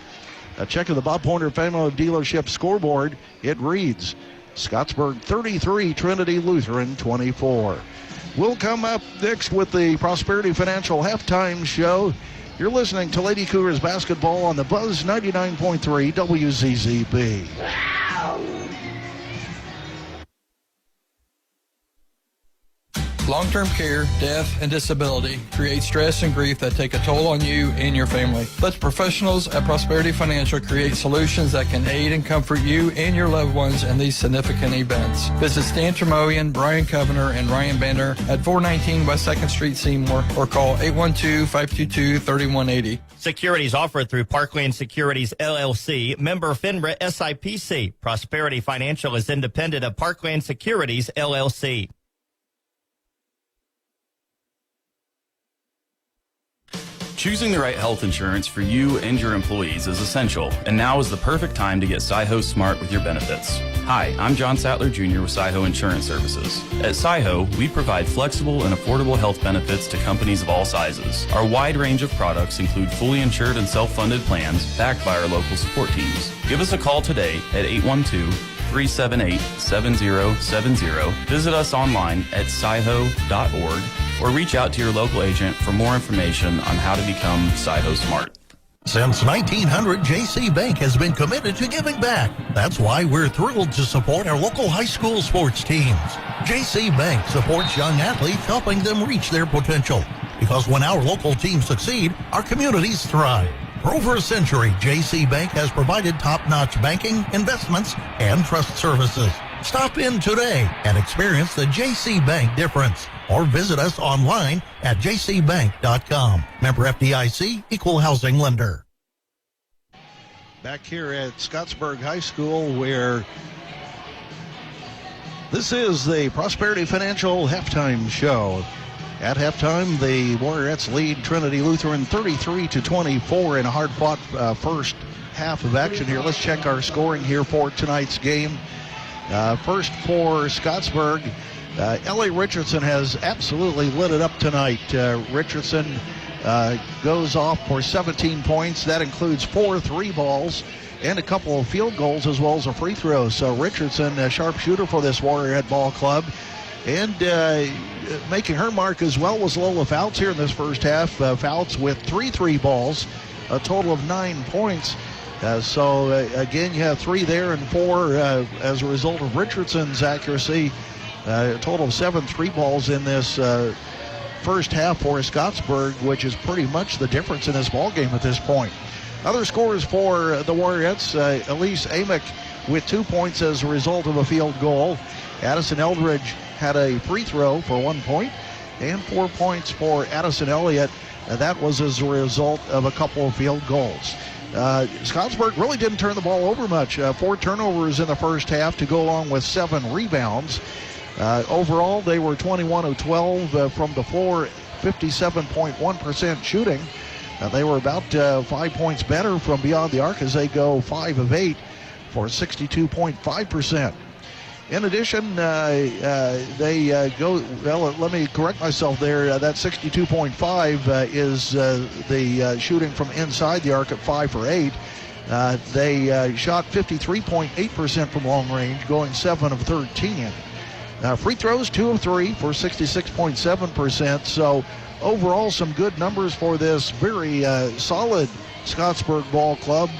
A check of the Bob Pointer Family Dealership scoreboard. It reads Scottsburg 33, Trinity Lutheran 24. We'll come up next with the Prosperity Financial halftime show. You're listening to Lady Cougars basketball on the Buzz 99.3 WZZB. Long-term care, death, and disability create stress and grief that take a toll on you and your family. Let the professionals at Prosperity Financial create solutions that can aid and comfort you and your loved ones in these significant events. Visit Stan Tremoyan, Brian Covener, and Ryan Banner at 419 West 2nd Street, Seymour, or call 812-522-3180. Securities offered through Parkland Securities, LLC, member FINRA SIPC. Prosperity Financial is independent of Parkland Securities, LLC. Choosing the right health insurance for you and your employees is essential, and now is the perfect time to get SciHo Smart with your benefits. Hi, I'm John Sattler Jr. with SciHo Insurance Services. At SciHo, we provide flexible and affordable health benefits to companies of all sizes. Our wide range of products include fully insured and self-funded plans backed by our local support teams. Give us a call today at 812-378-7070. Visit us online at sciho.org or reach out to your local agent for more information on how to become SciHo Smart. Since 1900, J.C. Bank has been committed to giving back. That's why we're thrilled to support our local high school sports teams. J.C. Bank supports young athletes, helping them reach their potential. Because when our local teams succeed, our communities thrive. For over a century, J.C. Bank has provided top-notch banking, investments, and trust services. Stop in today and experience the J.C. Bank difference. Or visit us online at jcbank.com. Member FDIC, Equal Housing Lender. Back here at Scottsburg High School, where this is the Prosperity Financial halftime show. At halftime, the Warriorettes lead Trinity Lutheran 33-24 in a hard-fought first half of action here. Let's check our scoring here for tonight's game. First for Scottsburg, Ellie Richardson has absolutely lit it up tonight. Richardson goes off for 17 points. That includes 4 3-balls and a couple of field goals as well as a free throw. So Richardson, a sharpshooter for this Warriorette ball club. And making her mark as well was Lola Fouts here in this first half. Fouts with 3 3-balls, a total of 9 points. Again, you have 3 there and 4 as a result of Richardson's accuracy. A total of 7 3-balls in this first half for Scottsburg, which is pretty much the difference in this ball game at this point. Other scores for the Warriorettes, Elise Amick with 2 points as a result of a field goal. Addison Eldridge had a free throw for 1 point, and 4 points for Addison Elliott. That was as a result of a couple of field goals. Scottsburg really didn't turn the ball over much. 4 turnovers in the first half to go along with 7 rebounds. Overall, they were 21 of 12 from the floor, 57.1% shooting. They were about 5 points better from beyond the arc as they go 5 of 8 for 62.5%. In addition, they go, well, let me correct myself there. That 62.5 is the shooting from inside the arc at 5 for 8. They shot 53.8% from long range, going 7 of 13. Free throws, 2 of 3 for 66.7%. So overall, some good numbers for this very solid Scottsburg ball club.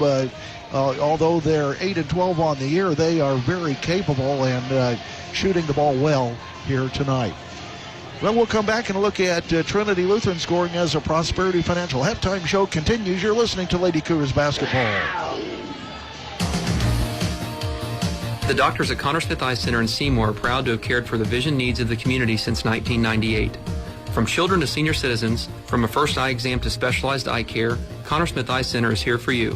Although they're 8-12 on the year, they are very capable and shooting the ball well here tonight. Well, we'll come back and look at Trinity Lutheran scoring as a Prosperity Financial halftime show continues. You're listening to Lady Cougars basketball. The doctors at Connor Smith Eye Center in Seymour are proud to have cared for the vision needs of the community since 1998. From children to senior citizens, from a first eye exam to specialized eye care, Connor Smith Eye Center is here for you.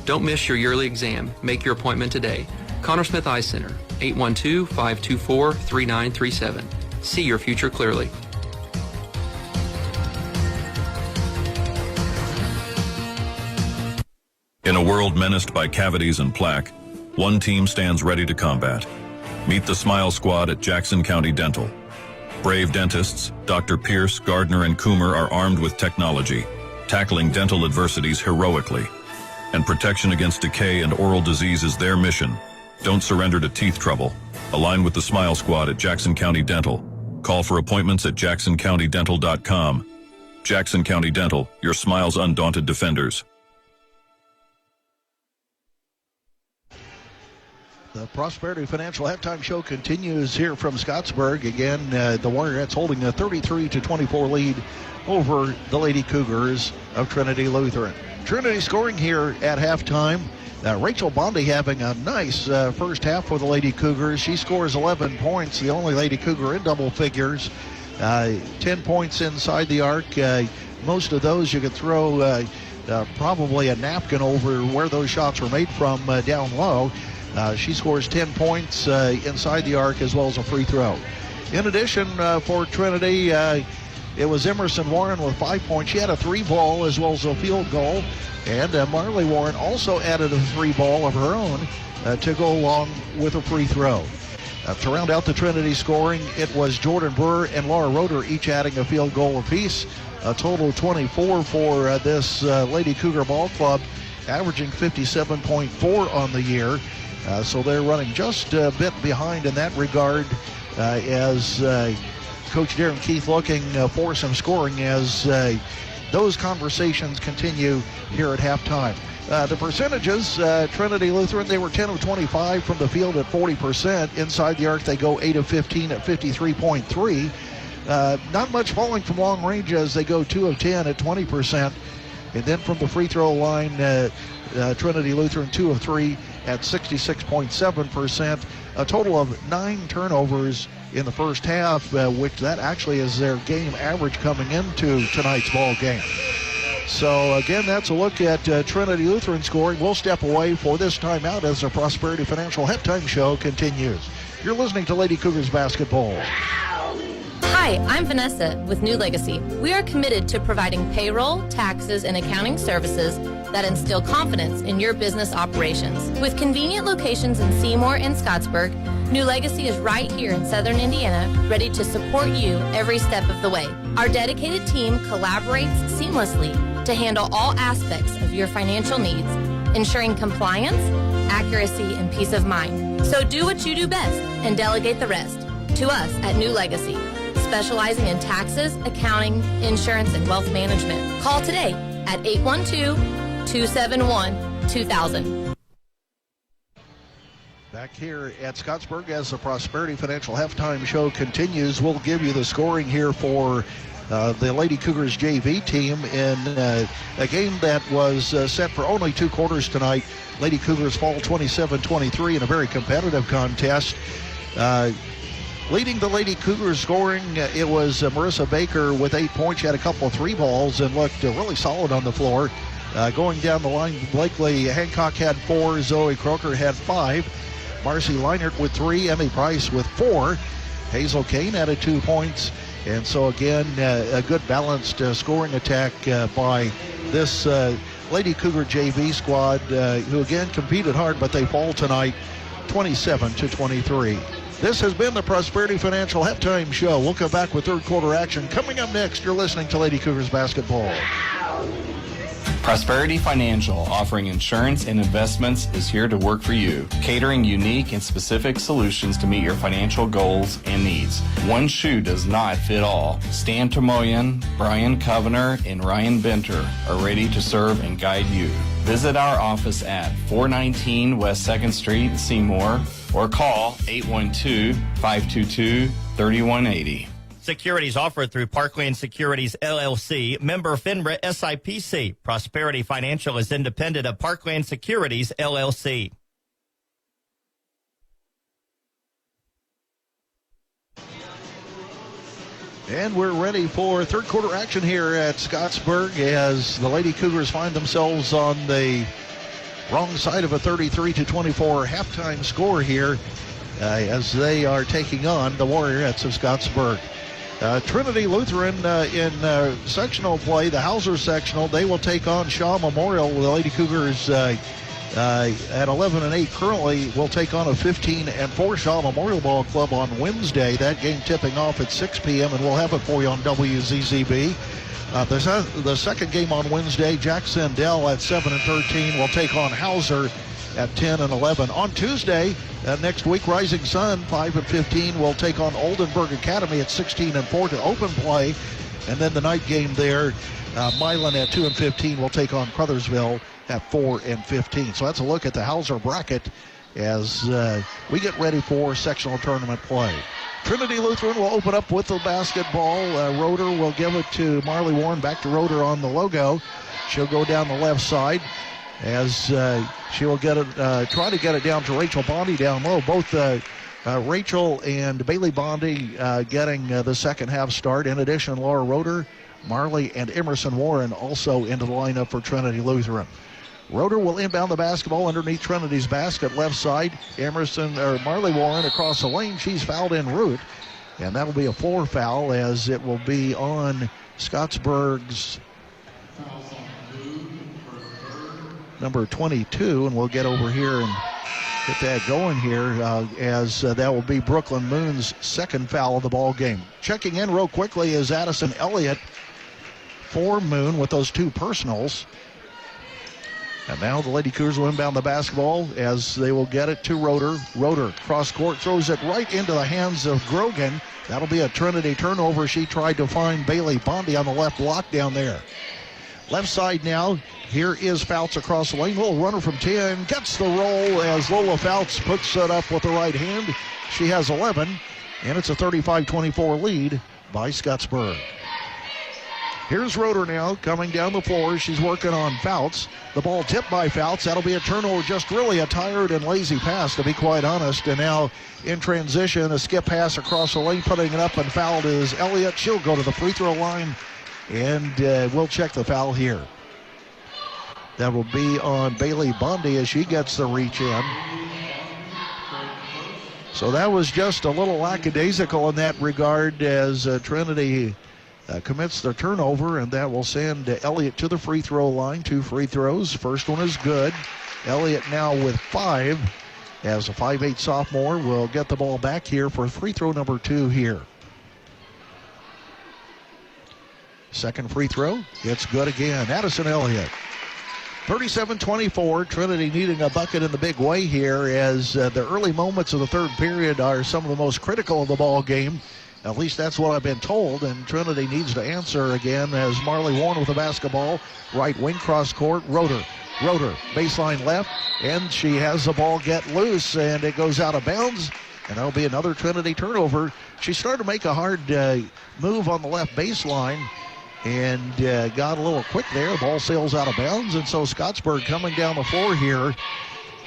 Don't miss your yearly exam. Make your appointment today. Connor Smith Eye Center, 812-524-3937. See your future clearly. In a world menaced by cavities and plaque, one team stands ready to combat. Meet the Smile Squad at Jackson County Dental. Brave dentists, Dr. Pierce, Gardner, and Coomer are armed with technology, tackling dental adversities heroically. And protection against decay and oral disease is their mission. Don't surrender to teeth trouble. Align with the Smile Squad at Jackson County Dental. Call for appointments at jacksoncountydental.com. Jackson County Dental, your smile's undaunted defenders. The Prosperity Financial halftime show continues here from Scottsburg. Again, the Warriorettes holding a 33-24 lead over the Lady Cougars of Trinity Lutheran. Trinity scoring here at halftime. Rachel Bondi having a nice first half for the Lady Cougars. She scores 11 points, the only Lady Cougar in double figures. 10 points inside the arc. Most of those you could throw probably a napkin over where those shots were made from down low. She scores 10 points inside the arc as well as a free throw. In addition, for Trinity, it was Emerson Warren with 5 points. She had a 3-ball as well as a field goal. And Marley Warren also added a 3-ball of her own to go along with a free throw. To round out the Trinity scoring, it was Jordan Brewer and Laura Roeder each adding a field goal apiece. A total of 24 for this Lady Cougar Ball Club, averaging 57.4 on the year. So they're running just a bit behind in that regard as Coach Darren Keith looking for some scoring as those conversations continue here at halftime. The percentages, Trinity Lutheran, they were 10 of 25 from the field at 40%. Inside the arc, they go 8 of 15 at 53.3. Not much falling from long range as they go 2 of 10 at 20%. And then from the free throw line, Trinity Lutheran 2 of 3 at 66.7%. A total of 9 turnovers in the first half, which that actually is their game average coming into tonight's ball game. So again, that's a look at Trinity Lutheran scoring. We'll step away for this timeout as the Prosperity Financial halftime show continues. You're listening to Lady Cougars basketball. Hi, I'm Vanessa with New Legacy. We are committed to providing payroll, taxes, and accounting services that instill confidence in your business operations. With convenient locations in Seymour and Scottsburg, New Legacy is right here in Southern Indiana, ready to support you every step of the way. Our dedicated team collaborates seamlessly to handle all aspects of your financial needs, ensuring compliance, accuracy, and peace of mind. So do what you do best and delegate the rest to us at New Legacy, specializing in taxes, accounting, insurance, and wealth management. Call today at 812-271-2000. Back here at Scottsburg as the Prosperity Financial halftime show continues, we'll give you the scoring here for the Lady Cougars JV team in a game that was set for only 2 quarters tonight. Lady Cougars fall 27-23 in a very competitive contest. Leading the Lady Cougars scoring, it was Marissa Baker with 8 points. She had a couple of 3-balls and looked really solid on the floor. Going down the line, Blakely Hancock had 4, Zoe Croker had 5, Marcy Leinert with 3, Emmy Price with 4, Hazel Kane added 2 points. And so again, a good balanced scoring attack by this Lady Cougar JV squad, who again competed hard, but they fall tonight 27-23. This has been the Prosperity Financial Halftime Show. We'll come back with third quarter action. Coming up next, you're listening to Lady Cougars Basketball. Prosperity Financial, offering insurance and investments, is here to work for you, catering unique and specific solutions to meet your financial goals and needs. One shoe does not fit all. Stan Tomoyan, Brian Covener, and Ryan Benter are ready to serve and guide you. Visit our office at 419 West 2nd Street, Seymour, or call 812-522-3180. Securities offered through Parkland Securities, LLC, member FINRA SIPC. Prosperity Financial is independent of Parkland Securities, LLC. And we're ready for third quarter action here at Scottsburg as the Lady Cougars find themselves on the wrong side of a 33-24 halftime score here as they are taking on the Warriorettes of Scottsburg. Trinity Lutheran in sectional play, the Hauser sectional, they will take on Shaw Memorial. The Lady Cougars at 11-8 currently will take on a 15-4 Shaw Memorial Ball Club on Wednesday. That game tipping off at 6 p.m. and we'll have it for you on WZZB. The second game on Wednesday, Jacksonville at 7-13 will take on Hauser at 10-11. On Tuesday, next week, Rising Sun, 5-15, will take on Oldenburg Academy at 16-4 to open play. And then the night game there, Milan at 2-15 will take on Crothersville at 4-15. So that's a look at the Hauser bracket as we get ready for sectional tournament play. Trinity Lutheran will open up with the basketball. Roeder will give it to Marley Warren. Back to Roeder on the logo. She'll go down the left side as she will get it, try to get it down to Rachel Bondi down low. Both Rachel and Bailey Bondi getting the second half start. In addition, Laura Roeder, Marley, and Emerson Warren also into the lineup for Trinity Lutheran. Roeder will inbound the basketball underneath Trinity's basket, left side. Marley Warren across the lane. She's fouled en route, and that'll be a floor foul as it will be on Scottsburg's number 22, and we'll get over here and get that going here as that will be Brooklyn Moon's second foul of the ball game. Checking in real quickly is Addison Elliott for Moon with those two personals. And now the Lady Cougars will inbound the basketball as they will get it to Roeder. Roeder cross court throws it right into the hands of Grogan. That'll be a Trinity turnover. She tried to find Bailey Bondi on the left block down there. Left side now. Here is Fouts across the lane. Little runner from 10. Gets the roll as Lola Fouts puts it up with the right hand. She has 11. And it's a 35-24 lead by Scottsburg. Here's Roeder now coming down the floor. She's working on Fouts. The ball tipped by Fouts. That'll be a turnover. Just really a tired and lazy pass, to be quite honest. And now in transition, a skip pass across the lane. Putting it up and fouled is Elliott. She'll go to the free throw line. And we'll check the foul here. That will be on Bailey Bondi as she gets the reach in. So that was just a little lackadaisical in that regard as Trinity commits the turnover, and that will send Elliott to the free throw line. 2 free throws. First one is good. Elliott now with 5 as a 5'8" sophomore will get the ball back here for free throw number 2 here. Second free throw. It's good again. Addison Elliott. 37-24. Trinity needing a bucket in the big way here as the early moments of the third period are some of the most critical of the ball game. At least that's what I've been told, and Trinity needs to answer again as Marley Warren with the basketball. Right wing cross court. Roeder, baseline left, and she has the ball get loose, and it goes out of bounds, and that'll be another Trinity turnover. She started to make a hard move on the left baseline, and got a little quick there. The ball sails out of bounds, and so Scottsburg coming down the floor here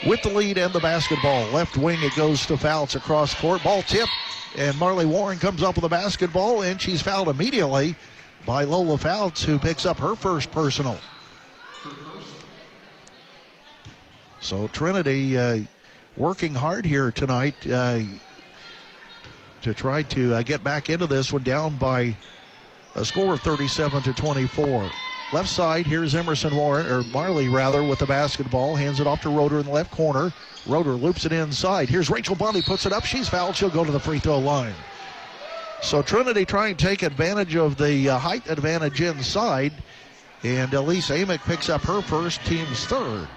with the lead and the basketball. Left wing, it goes to Fouts across court. Ball tipped, and Marley Warren comes up with the basketball, and she's fouled immediately by Lola Fouts, who picks up her first personal. So Trinity working hard here tonight to try to get back into this one, down by a score of 37-24. Left side, here's Emerson Warren, or Marley rather, with the basketball. Hands it off to Roeder in the left corner. Roeder loops it inside. Here's Rachel Bondi, puts it up. She's fouled. She'll go to the free throw line. So Trinity trying to take advantage of the height advantage inside. And Elise Amick picks up her first, team's third.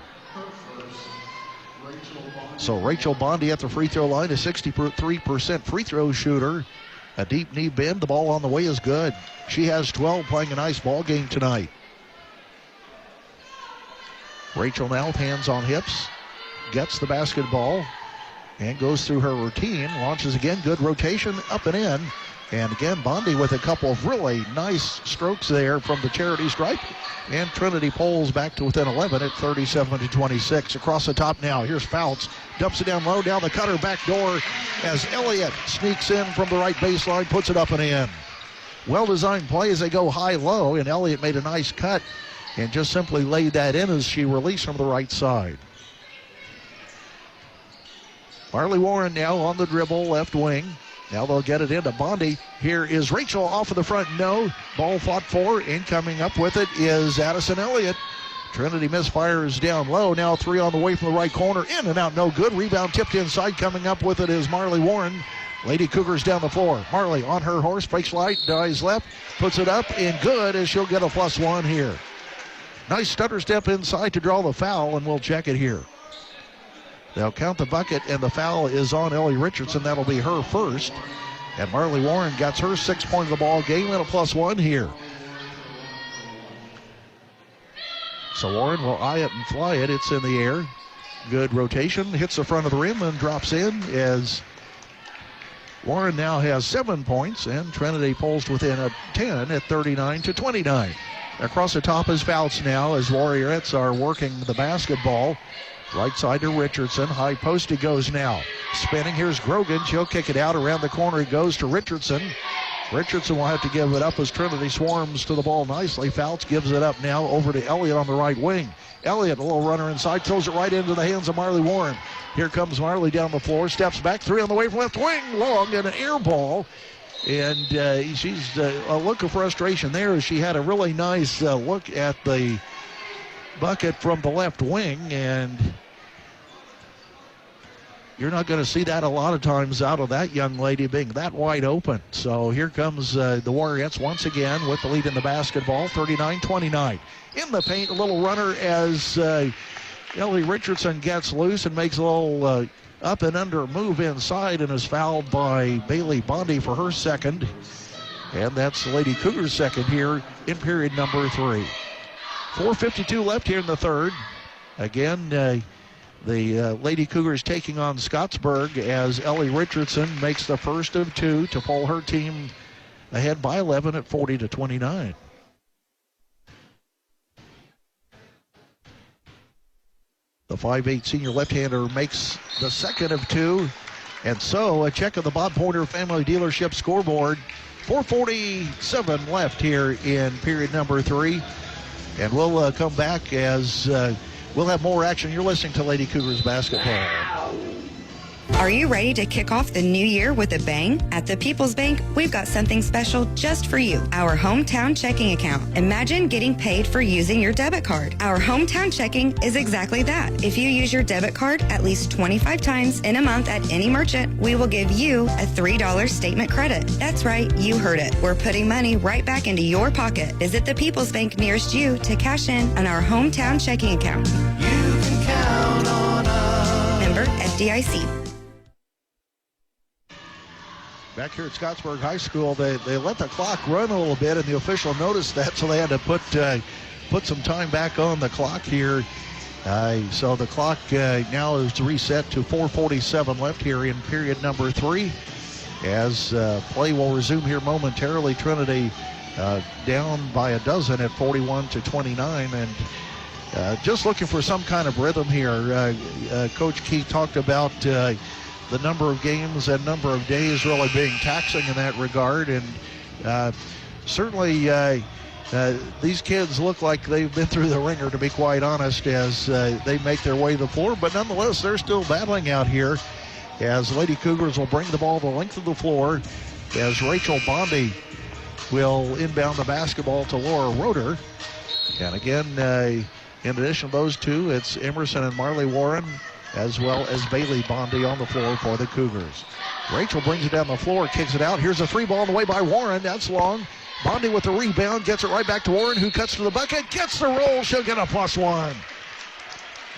So Rachel Bondi at the free throw line, a 63% free throw shooter. A deep knee bend. The ball on the way is good. She has 12, playing a nice ball game tonight. Rachel now with hands on hips. Gets the basketball and goes through her routine. Launches again. Good rotation up and in. And again, Bondi with a couple of really nice strokes there from the charity stripe. And Trinity pulls back to within 11 at 37-26. Across the top now. Here's Fouts. Dumps it down low. Down the cutter back door as Elliott sneaks in from the right baseline. Puts it up and in. Well-designed play as they go high-low. And Elliott made a nice cut and just simply laid that in as she released from the right side. Marley Warren now on the dribble, left wing. Now they'll get it into Bondi. Here is Rachel off of the front. No. Ball fought for. And coming up with it is Addison Elliott. Trinity misfires down low. Now 3 on the way from the right corner. In and out. No good. Rebound tipped inside. Coming up with it is Marley Warren. Lady Cougars down the floor. Marley on her horse. Fakes right. Dives left. Puts it up. And good as she'll get a +1 here. Nice stutter step inside to draw the foul. And we'll check it here. They'll count the bucket, and the foul is on Ellie Richardson. That'll be her first. And Marley Warren gets her 6th point of the ball game and a +1 here. So Warren will eye it and fly it. It's in the air. Good rotation. Hits the front of the rim and drops in as Warren now has 7 points, and Trinity pulls within a 10 at 39-29. Across the top is Fouts now as Warriorettes are working the basketball. Right side to Richardson. High post he goes now. Spinning. Here's Grogan. She'll kick it out. Around the corner he goes to Richardson. Richardson will have to give it up as Trinity swarms to the ball nicely. Fouts gives it up now over to Elliott on the right wing. Elliott, a little runner inside, throws it right into the hands of Marley Warren. Here comes Marley down the floor. Steps back. 3 on the way from left wing. Long and an air ball. And she's a look of frustration there as she had a really nice look at the bucket from the left wing, and you're not going to see that a lot of times out of that young lady being that wide open. So here comes the Warriorettes once again with the lead in the basketball, 39-29. In the paint, a little runner as Ellie Richardson gets loose and makes a little up and under move inside and is fouled by Bailey Bondi for her second. And that's the Lady Cougars' second here in period number 3. 4:52 left here in the third. Again, the Lady Cougars taking on Scottsburg as Ellie Richardson makes the first of 2 to pull her team ahead by 11 at 40-29. The 5'8" senior left-hander makes the second of 2. And so a check of the Bob Pointer Family Dealership scoreboard. 4:47 left here in period number 3. And we'll come back as we'll have more action. You're listening to Lady Cougars basketball. Are you ready to kick off the new year with a bang? At the People's Bank, we've got something special just for you. Our hometown checking account. Imagine getting paid for using your debit card. Our hometown checking is exactly that. If you use your debit card at least 25 times in a month at any merchant, we will give you a $3 statement credit. That's right, you heard it. We're putting money right back into your pocket. Visit the People's Bank nearest you to cash in on our hometown checking account. You can count on us. Member FDIC. Back here at Scottsburg High School, they let the clock run a little bit, and the official noticed that, so they had to put some time back on the clock here. So the clock now is reset to 4:47 left here in period number 3. As play will resume here momentarily, Trinity down by a dozen at 41-29, and just looking for some kind of rhythm here. Coach Key talked about the number of games and number of days really being taxing in that regard, and certainly these kids look like they've been through the ringer, to be quite honest, as they make their way to the floor, but nonetheless they're still battling out here as Lady Cougars will bring the ball the length of the floor as Rachel Bondi will inbound the basketball to Laura Roeder. And again, in addition to those two, it's Emerson and Marley Warren, as well as Bailey Bondi on the floor for the Cougars. Rachel brings it down the floor, kicks it out. Here's a three ball on the way by Warren. That's long. Bondi with the rebound, gets it right back to Warren, who cuts to the bucket, gets the roll. She'll get a +1.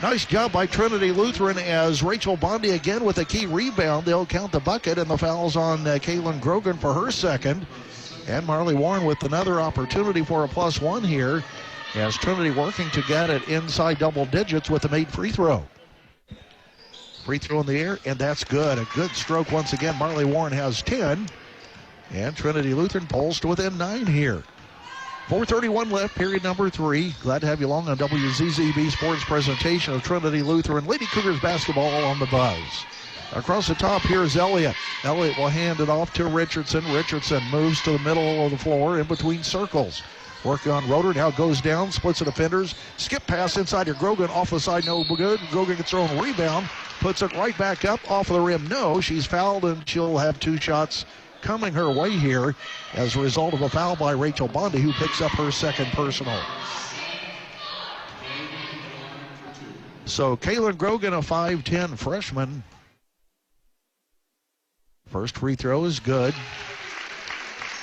Nice job by Trinity Lutheran as Rachel Bondi again with a key rebound. They'll count the bucket, and the foul's on Kaylin Grogan for her second. And Marley Warren with another opportunity for a +1 here as Trinity working to get it inside double digits with a made free throw. Free throw in the air, and that's good. A good stroke once again. Marley Warren has 10, and Trinity Lutheran pulls to within 9 here. 4:31 left, period number 3. Glad to have you along on WZZB Sports presentation of Trinity Lutheran Lady Cougars basketball on the Buzz. Across the top, here's Elliott. Elliott will hand it off to Richardson. Richardson moves to the middle of the floor in between circles. Working on Roeder, now goes down, splits the defenders. Skip pass inside to Grogan, off the side, no good. Grogan gets her own rebound, puts it right back up, off of the rim. No, she's fouled, and she'll have 2 shots coming her way here as a result of a foul by Rachel Bondi, who picks up her second personal. So Kaylin Grogan, a 5'10 freshman. First free throw is good.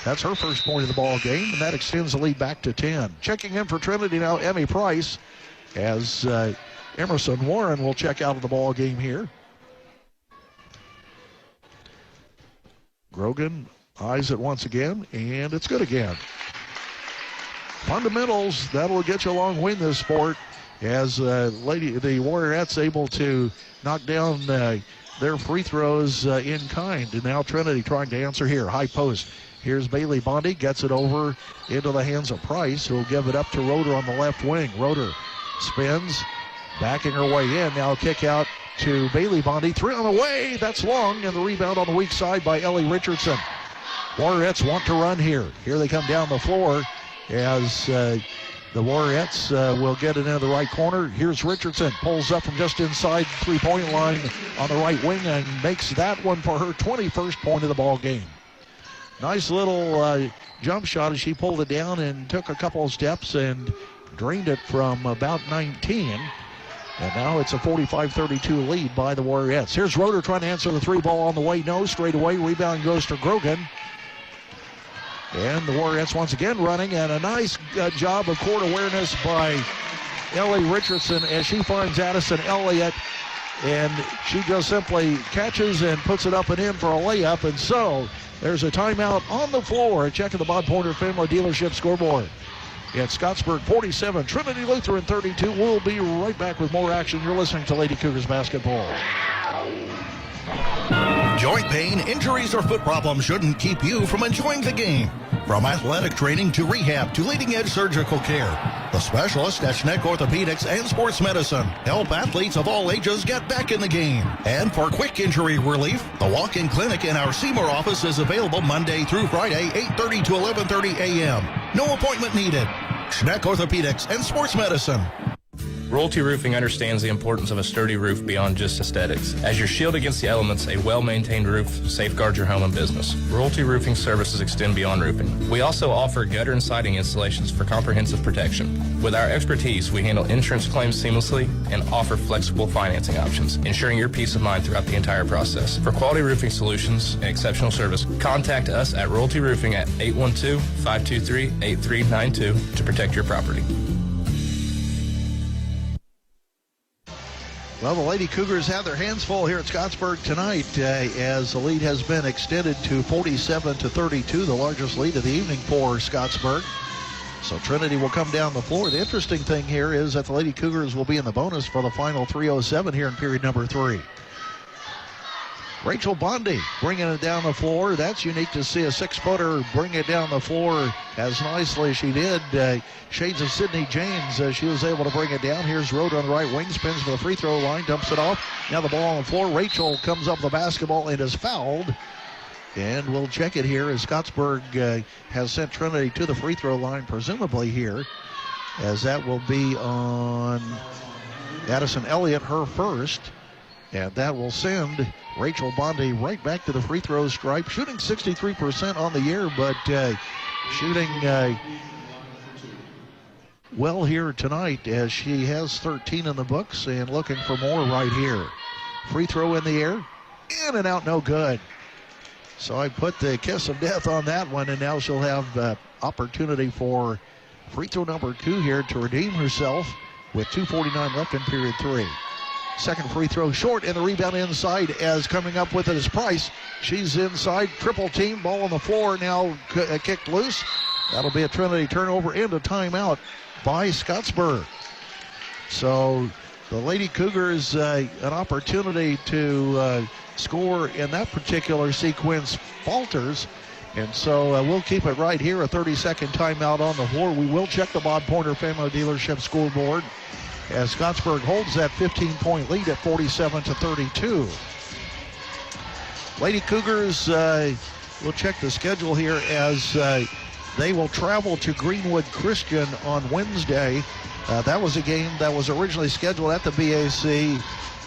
That's her first point of the ball game, and that extends the lead back to 10. Checking in for Trinity now, Emmy Price, as Emerson Warren will check out of the ball game here. Grogan eyes it once again, and it's good again. Fundamentals, that'll get you a long way in this sport, as the Warriorettes able to knock down their free throws in kind. And now Trinity trying to answer here. High post. Here's Bailey Bondi, gets it over into the hands of Price, who will give it up to Roeder on the left wing. Roeder spins, backing her way in. Now kick out to Bailey Bondi. 3 on the way, that's long, and the rebound on the weak side by Ellie Richardson. Warriorettes want to run here. Here they come down the floor as the Warriorettes will get it into the right corner. Here's Richardson, pulls up from just inside the three-point line on the right wing and makes that one for her 21st point of the ball game. Nice little jump shot as she pulled it down and took a couple of steps and drained it from about 19. And now it's a 45-32 lead by the Warriorettes. Here's Roeder trying to answer the 3 ball on the way. No, straight away. Rebound goes to Grogan. And the Warriorettes once again running, and a nice job of court awareness by Ellie Richardson as she finds Addison Elliott. And she just simply catches and puts it up and in for a layup. And so there's a timeout on the floor. Checking the Bob Pointer Family Dealership scoreboard. It's Scottsburg 47, Trinity Lutheran 32. We'll be right back with more action. You're listening to Lady Cougars basketball. Joint pain, injuries, or foot problems shouldn't keep you from enjoying the game. From athletic training to rehab to leading-edge surgical care, the specialists at Schneck Orthopedics and Sports Medicine help athletes of all ages get back in the game. And for quick injury relief, the walk-in clinic in our Seymour office is available Monday through Friday, 8:30 to 11:30 a.m. No appointment needed. Schneck Orthopedics and Sports Medicine. Royalty Roofing understands the importance of a sturdy roof beyond just aesthetics. As your shield against the elements, a well-maintained roof safeguards your home and business. Royalty Roofing services extend beyond roofing. We also offer gutter and siding installations for comprehensive protection. With our expertise, we handle insurance claims seamlessly and offer flexible financing options, ensuring your peace of mind throughout the entire process. For quality roofing solutions and exceptional service, contact us at Royalty Roofing at 812-523-8392 to protect your property. Well, the Lady Cougars have their hands full here at Scottsburg tonight as the lead has been extended to 47-32, the largest lead of the evening for Scottsburg. So Trinity will come down the floor. The interesting thing here is that the Lady Cougars will be in the bonus for the final 3:07 here in period number 3. Rachel Bondi bringing it down the floor. That's unique to see a 6-footer bring it down the floor as nicely as she did. Shades of Sydney James, she was able to bring it down. Here's Roeder on the right wing, spins for the free throw line, dumps it off. Now the ball on the floor. Rachel comes up with the basketball and is fouled. And we'll check it here as Scottsburg has sent Trinity to the free throw line, presumably here, as that will be on Addison Elliott, her first. And that will send Rachel Bondi right back to the free throw stripe, shooting 63% on the year, but shooting well here tonight, as she has 13 in the books and looking for more right here. Free throw in the air, in and out, no good. So I put the kiss of death on that one, and now she'll have the opportunity for free throw number 2 here to redeem herself with 2:49 left in period 3. Second free throw short, and the rebound inside as coming up with it is Price. She's inside, triple team, ball on the floor, now kicked loose. That'll be a Trinity turnover and a timeout by Scottsburg. So the Lady Cougars an opportunity to score in that particular sequence falters. And so we'll keep it right here, a 30-second timeout on the floor. We will check the Bob Pointer Family Dealership scoreboard as Scottsburg holds that 15-point lead at 47-32. Lady Cougars, we'll check the schedule here as they will travel to Greenwood Christian on Wednesday. That was a game that was originally scheduled at the BAC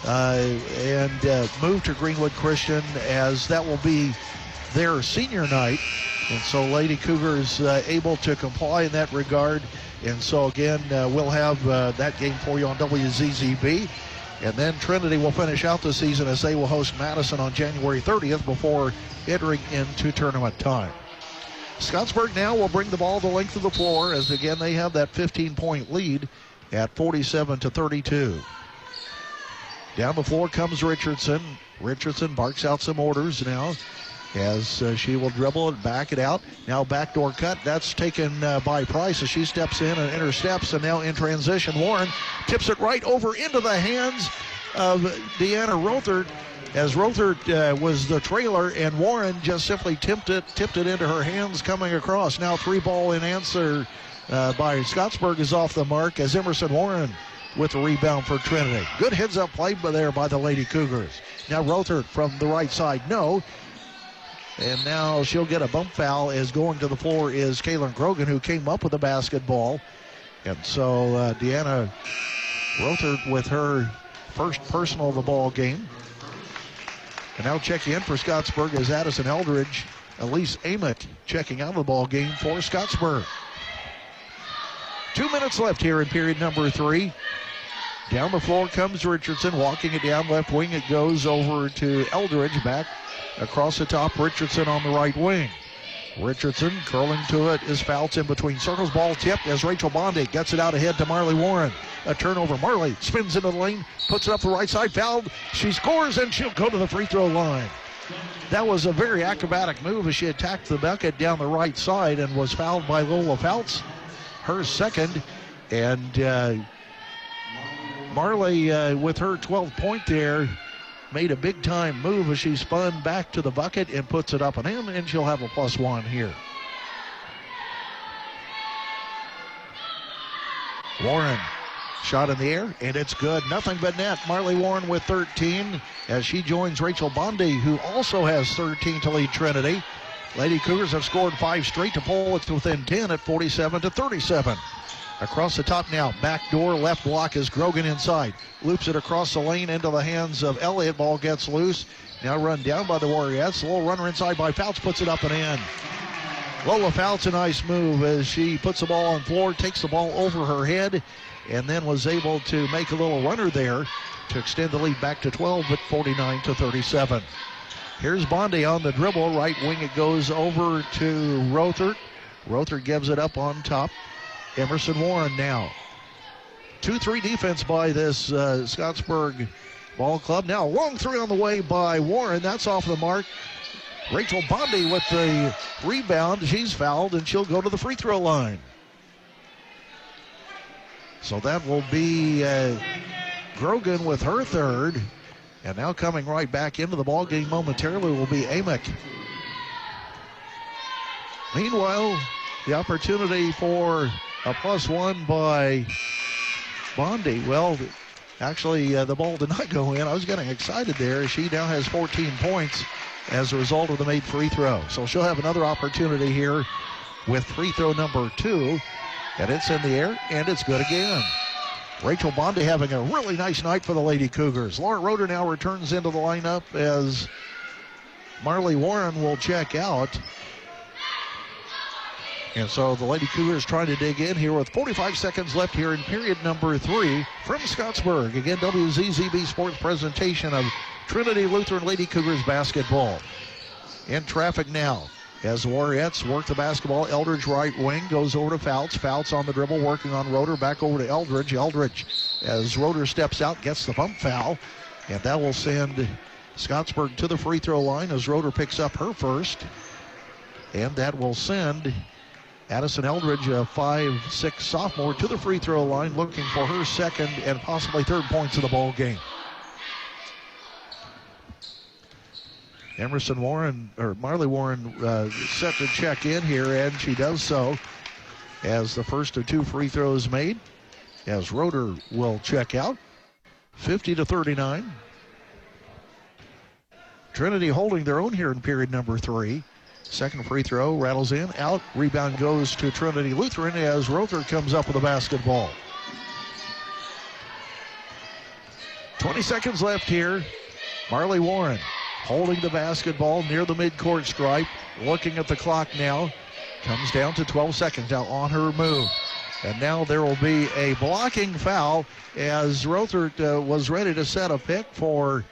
and moved to Greenwood Christian, as that will be their senior night. And so Lady Cougars able to comply in that regard. And so again, we'll have that game for you on WZZB. And then Trinity will finish out the season as they will host Madison on January 30th before entering into tournament time. Scottsburg now will bring the ball the length of the floor, as again they have that 15-point lead at 47-32. Down the floor comes Richardson. Richardson barks out some orders now as she will dribble and back it out. Now backdoor cut. That's taken by Price as she steps in and intercepts, and now in transition Warren tips it right over into the hands of Deanna Rothert, as Rothert was the trailer, and Warren just simply tipped it into her hands coming across. Now 3-ball in answer by Scottsburg is off the mark, as Emerson Warren with the rebound for Trinity. Good heads-up play there by the Lady Cougars. Now Rothert from the right side, no. And now she'll get a bump foul, as going to the floor is Kaylin Grogan, who came up with the basketball. And so Deanna Rothert with her first personal of the ball game. And now checking in for Scottsburg is Addison Eldridge. Elise Amick checking out of the ball game for Scottsburg. 2 minutes left here in period number 3. Down the floor comes Richardson, walking it down left wing. It goes over to Eldridge, back across the top. Richardson on the right wing. Richardson curling to it is Fouts in between circles. Ball tipped as Rachel Bondi gets it out ahead to Marley Warren. A turnover. Marley spins into the lane, puts it up the right side, fouled. She scores, and she'll go to the free throw line. That was a very acrobatic move as she attacked the bucket down the right side and was fouled by Lola Fouts, her second. And Marley, with her 12th point there, made a big-time move as she spun back to the bucket and puts it up and in, and she'll have a +1 here. Warren, shot in the air, and it's good. Nothing but net. Marley Warren with 13 as she joins Rachel Bondi, who also has 13 to lead Trinity. Lady Cougars have scored 5 straight to pull it within 10 at 47-37. Across the top now, backdoor left block is Grogan inside. Loops it across the lane into the hands of Elliott. Ball gets loose. Now run down by the Warriorettes. A little runner inside by Fouts, puts it up and in. Lola Fouts, a nice move as she puts the ball on floor, takes the ball over her head, and then was able to make a little runner there to extend the lead back to 12 at 49-37. Here's Bondi on the dribble. Right wing it goes over to Rothert. Rothert gives it up on top. Emerson Warren now. 2-3 defense by this Scottsburg ball club. Now a long three on the way by Warren. That's off the mark. Rachel Bondi with the rebound. She's fouled, and she'll go to the free throw line. So that will be Grogan with her third. And now coming right back into the ball game momentarily will be Amick. Meanwhile, the opportunity for a +1 by Bondi. Well, actually, the ball did not go in. I was getting excited there. She now has 14 points as a result of the made free throw. So she'll have another opportunity here with free throw number 2. And it's in the air, and it's good again. Rachel Bondi having a really nice night for the Lady Cougars. Laura Roeder now returns into the lineup as Marley Warren will check out. And so the Lady Cougars trying to dig in here with 45 seconds left here in period number 3 from Scottsburg. Again, WZZB Sports presentation of Trinity Lutheran Lady Cougars basketball. In traffic now as the Warriorettes work the basketball. Eldridge right wing goes over to Fouts. Fouts on the dribble working on Roeder. Back over to Eldridge. Eldridge as Roeder steps out gets the bump foul. And that will send Scottsburg to the free throw line as Roeder picks up her first. And that will send Addison Eldridge, a 5'6" sophomore, to the free throw line looking for her second and possibly third points of the ball game. Marley Warren set to check in here, and she does so as the first of 2 free throws made, as Roeder will check out. 50-39. Trinity holding their own here in period number 3. Second free throw rattles in, out. Rebound goes to Trinity Lutheran as Roeder comes up with the basketball. 20 seconds left here. Marley Warren holding the basketball near the midcourt stripe. Looking at the clock now. Comes down to 12 seconds now on her move. And now there will be a blocking foul as Roeder was ready to set a pick for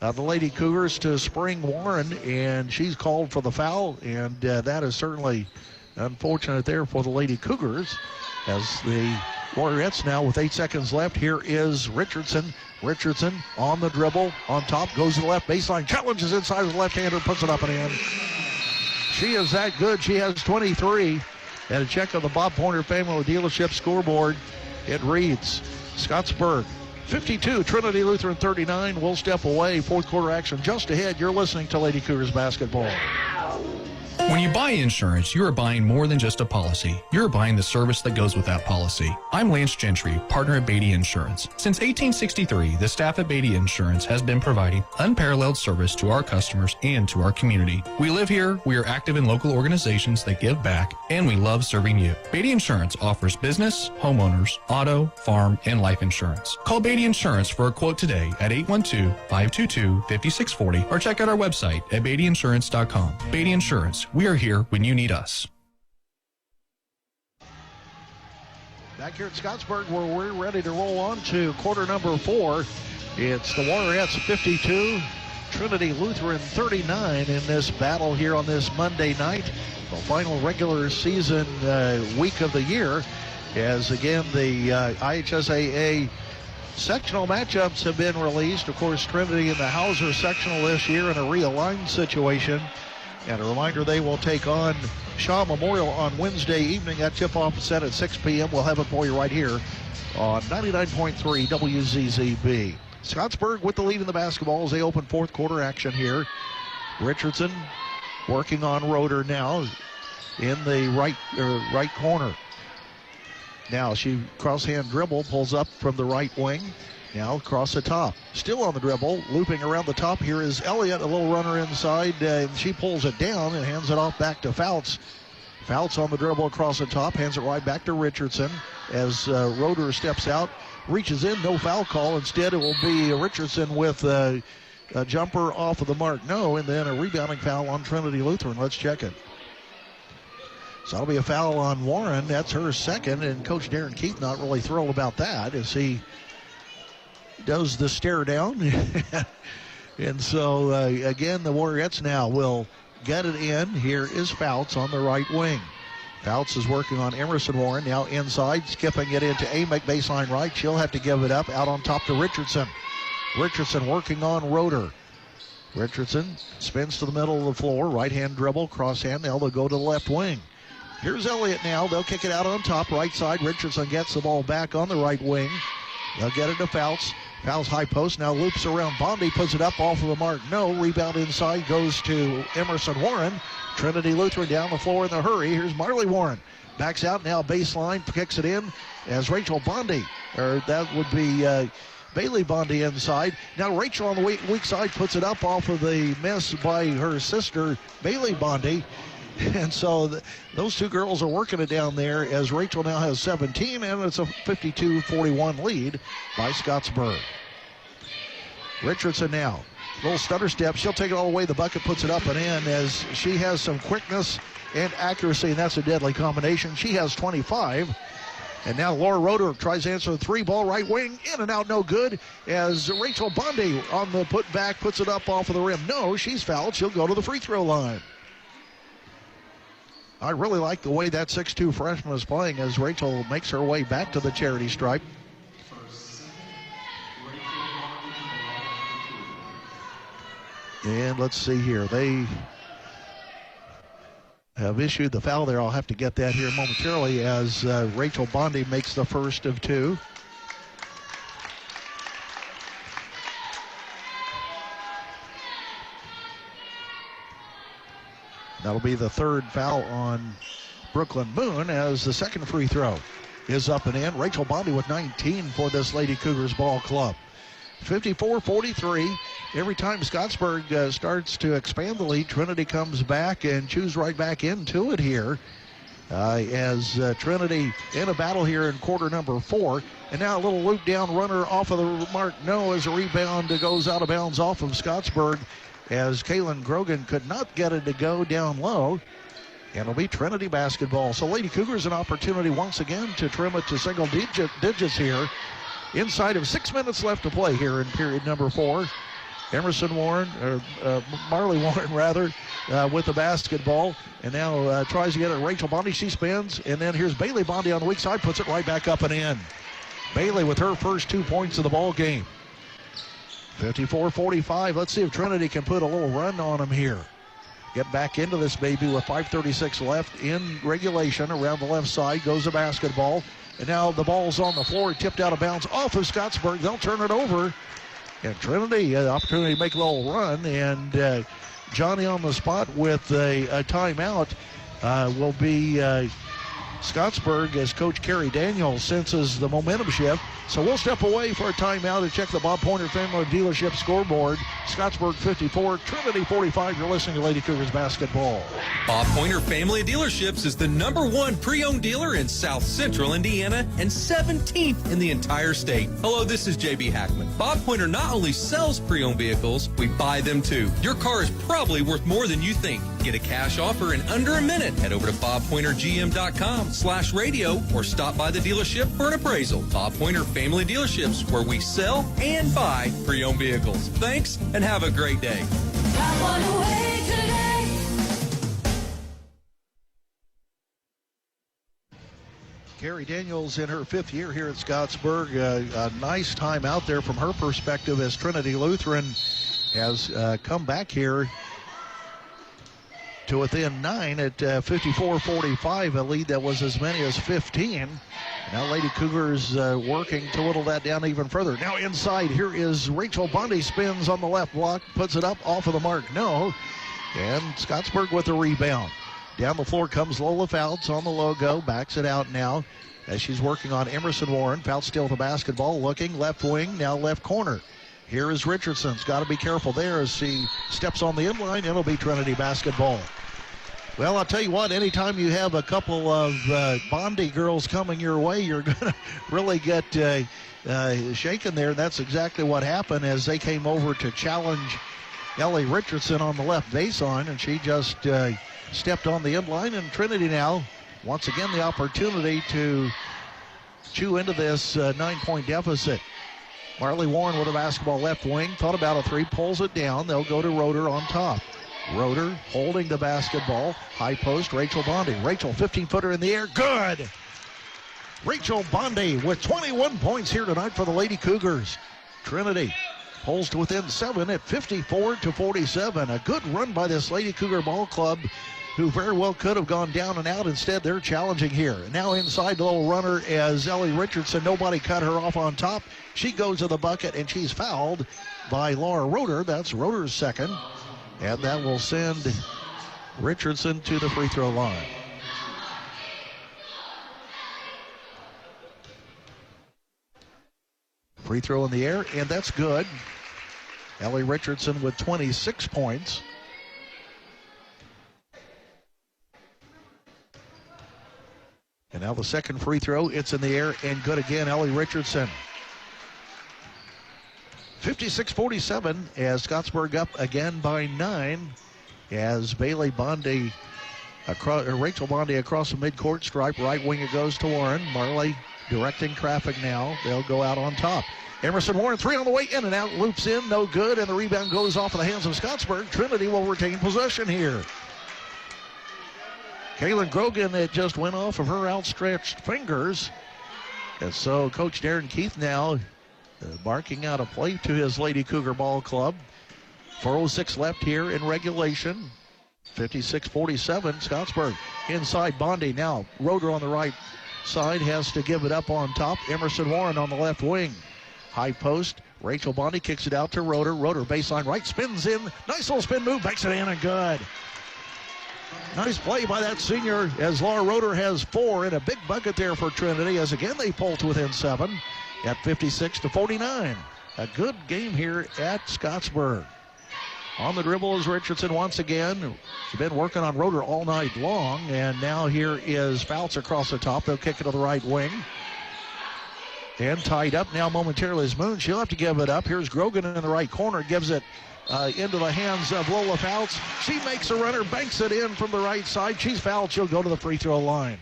the Lady Cougars to spring Warren, and she's called for the foul, and that is certainly unfortunate there for the Lady Cougars as the Warriorettes now with 8 seconds left. Here is Richardson. Richardson on the dribble, on top, goes to the left baseline, challenges inside with the left-hander, puts it up and in. She is that good. She has 23. And a check on the Bob Pointer Family Dealership scoreboard. It reads, Scottsburg 52, Trinity Lutheran 39. We'll step away. Fourth quarter action just ahead. You're listening to Lady Cougars basketball. When you buy insurance, you are buying more than just a policy. You're buying the service that goes with that policy. I'm Lance Gentry, partner at Beatty Insurance. Since 1863, the staff at Beatty Insurance has been providing unparalleled service to our customers and to our community. We live here, we are active in local organizations that give back, and we love serving you. Beatty Insurance offers business, homeowners, auto, farm, and life insurance. Call Beatty Insurance for a quote today at 812-522-5640 or check out our website at beattyinsurance.com. Beatty Insurance. We are here when you need us. Back here at Scottsburg, where we're ready to roll on to quarter number 4. It's the Warriorettes 52, Trinity Lutheran 39 in this battle here on this Monday night. The final regular season week of the year, as again the IHSAA sectional matchups have been released. Of course, Trinity in the Hauser sectional this year in a realigned situation. And a reminder, they will take on Shaw Memorial on Wednesday evening. That tip-off is set at 6 p.m. We'll have it for you right here on 99.3 WZZB. Scottsburg with the lead in the basketball as they open fourth quarter action here. Richardson working on Roeder now in the right corner. Now she cross-hand dribble, pulls up from the right wing. Now across the top, still on the dribble, looping around the top. Here is Elliott, a little runner inside, and she pulls it down and hands it off back to Fouts. Fouts on the dribble across the top, hands it right back to Richardson as Roeder steps out, reaches in, no foul call. Instead, it will be Richardson with a jumper off of the mark, no, and then a rebounding foul on Trinity Lutheran. Let's check it. So that'll be a foul on Warren. That's her second, and Coach Darren Keith not really thrilled about that as he does the stare down. And so again, the Warriorettes now will get it in. Here is Fouts on the right wing. Fouts is working on Emerson Warren, now inside, skipping it into Amick, baseline right. She'll have to give it up, out on top to Richardson. Richardson working on Roeder. Richardson spins to the middle of the floor, right-hand dribble, cross-hand, now they'll go to the left wing. Here's Elliott now, they'll kick it out on top, right side. Richardson gets the ball back on the right wing. They'll get it to Fouts. Fouls high post, now loops around Bondi, puts it up off of the mark. No, rebound inside goes to Emerson Warren. Trinity Lutheran down the floor in a hurry. Here's Marley Warren. Backs out now, baseline, kicks it in as Rachel Bondi, or that would be Bailey Bondi inside. Now Rachel on the weak side puts it up off of the miss by her sister, Bailey Bondi. And so those two girls are working it down there as Rachel now has 17, and it's a 52-41 lead by Scottsburg. Richardson now Little stutter step. She'll take it all the way. The bucket puts it up and in as she has some quickness and accuracy, and that's a deadly combination. She has 25. And now Laura Roeder tries to answer the three ball right wing. In and out, no good. As Rachel Bondi on the put back puts it up off of the rim. No, she's fouled. She'll go to the free throw line. I really like the way that 6'2 freshman is playing as Rachel makes her way back to the charity stripe. And let's see here. They have issued the foul there. I'll have to get that here momentarily as Rachel Bondi makes the first of two. That'll be the third foul on Brooklyn Moon as the second free throw is up and in. Rachel Bondi with 19 for this Lady Cougars ball club. 54-43. Every time Scottsburg starts to expand the lead, Trinity comes back and chews right back into it here as Trinity in a battle here in quarter number 4. And now a little loop down runner off of the mark. No, as a rebound goes out of bounds off of Scottsburg as Kaylin Grogan could not get it to go down low. And it'll be Trinity basketball. So Lady Cougars an opportunity once again to trim it to single digits here. Inside of 6 minutes left to play here in period number 4. Marley Warren rather, with the basketball. And now tries to get it. Rachel Bondi, she spins. And then here's Bailey Bondi on the weak side, puts it right back up and in. Bailey with her first 2 points of the ball game. 54-45. Let's see if Trinity can put a little run on them here. Get back into this baby with 5:36 left in regulation. Around the left side goes the basketball. And now the ball's on the floor, tipped out of bounds off of Scottsburg. They'll turn it over. And Trinity, the opportunity to make a little run. And Johnny on the spot with a timeout will be Scottsburg as Coach Kerry Daniels senses the momentum shift. So we'll step away for a timeout and check the Bob Pointer Family Dealership scoreboard. Scottsburg 54, Trinity 45. You're listening to Lady Cougars basketball. Bob Pointer Family Dealerships is the #1 pre-owned dealer in South Central Indiana and 17th in the entire state. Hello, this is JB Hackman. Bob Pointer not only sells pre-owned vehicles, we buy them too. Your car is probably worth more than you think. Get a cash offer in under a minute. Head over to bobpointergm.com/radio or stop by the dealership for an appraisal. Bob Pointer Family Dealerships, where we sell and buy pre-owned vehicles. Thanks and have a great day. Kerry Daniels in her 5th year here at Scottsburg. A nice time out there from her perspective as Trinity Lutheran has come back here to within 9 at 54-45, a lead that was as many as 15. Now Lady Cougars working to whittle that down even further. Now inside, here is Rachel Bondi, spins on the left block, puts it up off of the mark. No. And Scottsburg with a rebound. Down the floor comes Lola Fouts on the logo, backs it out now as she's working on Emerson Warren. Fouts still with the basketball, looking left wing, now left corner. Here is Richardson's got to be careful there as she steps on the inline. It'll be Trinity basketball. Well, I'll tell you what, anytime you have a couple of Bondi girls coming your way, you're going to really get shaken there. That's exactly what happened as they came over to challenge Ellie Richardson on the left baseline, and she just stepped on the inline. And Trinity now, once again, the opportunity to chew into this 9-point deficit. Marley Warren with a basketball left wing, thought about a three, pulls it down. They'll go to Roeder on top. Roeder holding the basketball. High post, Rachel Bondi. Rachel, 15-footer in the air. Good! Rachel Bondi with 21 points here tonight for the Lady Cougars. Trinity pulls to within 7 at 54-47. A good run by this Lady Cougar ball club, who very well could have gone down and out. Instead, they're challenging here. Now inside, the little runner as Ellie Richardson. Nobody cut her off on top. She goes to the bucket, and she's fouled by Laura Roeder. That's Roeder's second. And that will send Richardson to the free throw line. Free throw in the air, and that's good. Ellie Richardson with 26 points. And now the second free throw, it's in the air and good again. Ellie Richardson. 56-47 as Scottsburg up again by 9 as Rachel Bondi across the midcourt stripe. Right wing it goes to Warren. Marley directing traffic now. They'll go out on top. Emerson Warren, 3 on the way in and out, loops in, no good, and the rebound goes off of the hands of Scottsburg. Trinity will retain possession here. Kaylin Grogan, it just went off of her outstretched fingers. And so Coach Darren Keith now marking out a play to his Lady Cougar Ball Club. 4:06 left here in regulation. 56-47, Scottsburg inside Bondi. Now Roeder on the right side has to give it up on top. Emerson Warren on the left wing. High post. Rachel Bondi kicks it out to Roeder. Roeder baseline right, spins in. Nice little spin move, makes it in and good. Nice play by that senior as Laura Roeder has 4 in a big bucket there for Trinity as again they pull to within 7 at 56-49. A good game here at Scottsburg. On the dribble is Richardson once again. She's been working on Roeder all night long, and now here is Fouts across the top. They'll kick it to the right wing. And tied up now momentarily is Moon. She'll have to give it up. Here's Grogan in the right corner. Gives it into the hands of Lola Fouts. She makes a runner, banks it in from the right side. She's fouled. She'll go to the free throw line.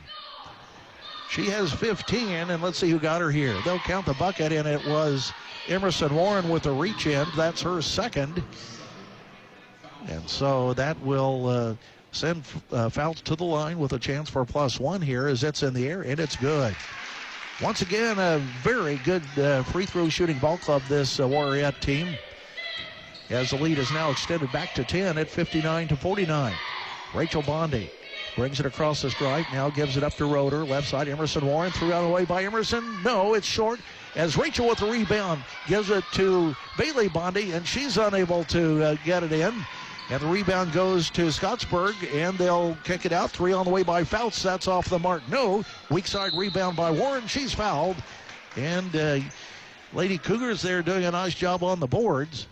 She has 15, and let's see who got her here. They'll count the bucket, and it was Emerson Warren with the reach in. That's her second. And so that will send Fouts to the line with a chance for +1 here as it's in the air, and it's good. Once again, a very good free throw shooting ball club, this Warriorette team, as the lead is now extended back to 10 at 59-49. Rachel Bondi brings it across the stripe, now gives it up to Roeder. Left side, Emerson Warren, threw out away by Emerson. No, it's short as Rachel with the rebound gives it to Bailey Bondi, and she's unable to get it in. And the rebound goes to Scottsburg, and they'll kick it out. 3 on the way by Fouts. That's off the mark. No. Weak side rebound by Warren. She's fouled. And Lady Cougars there doing a nice job on the boards.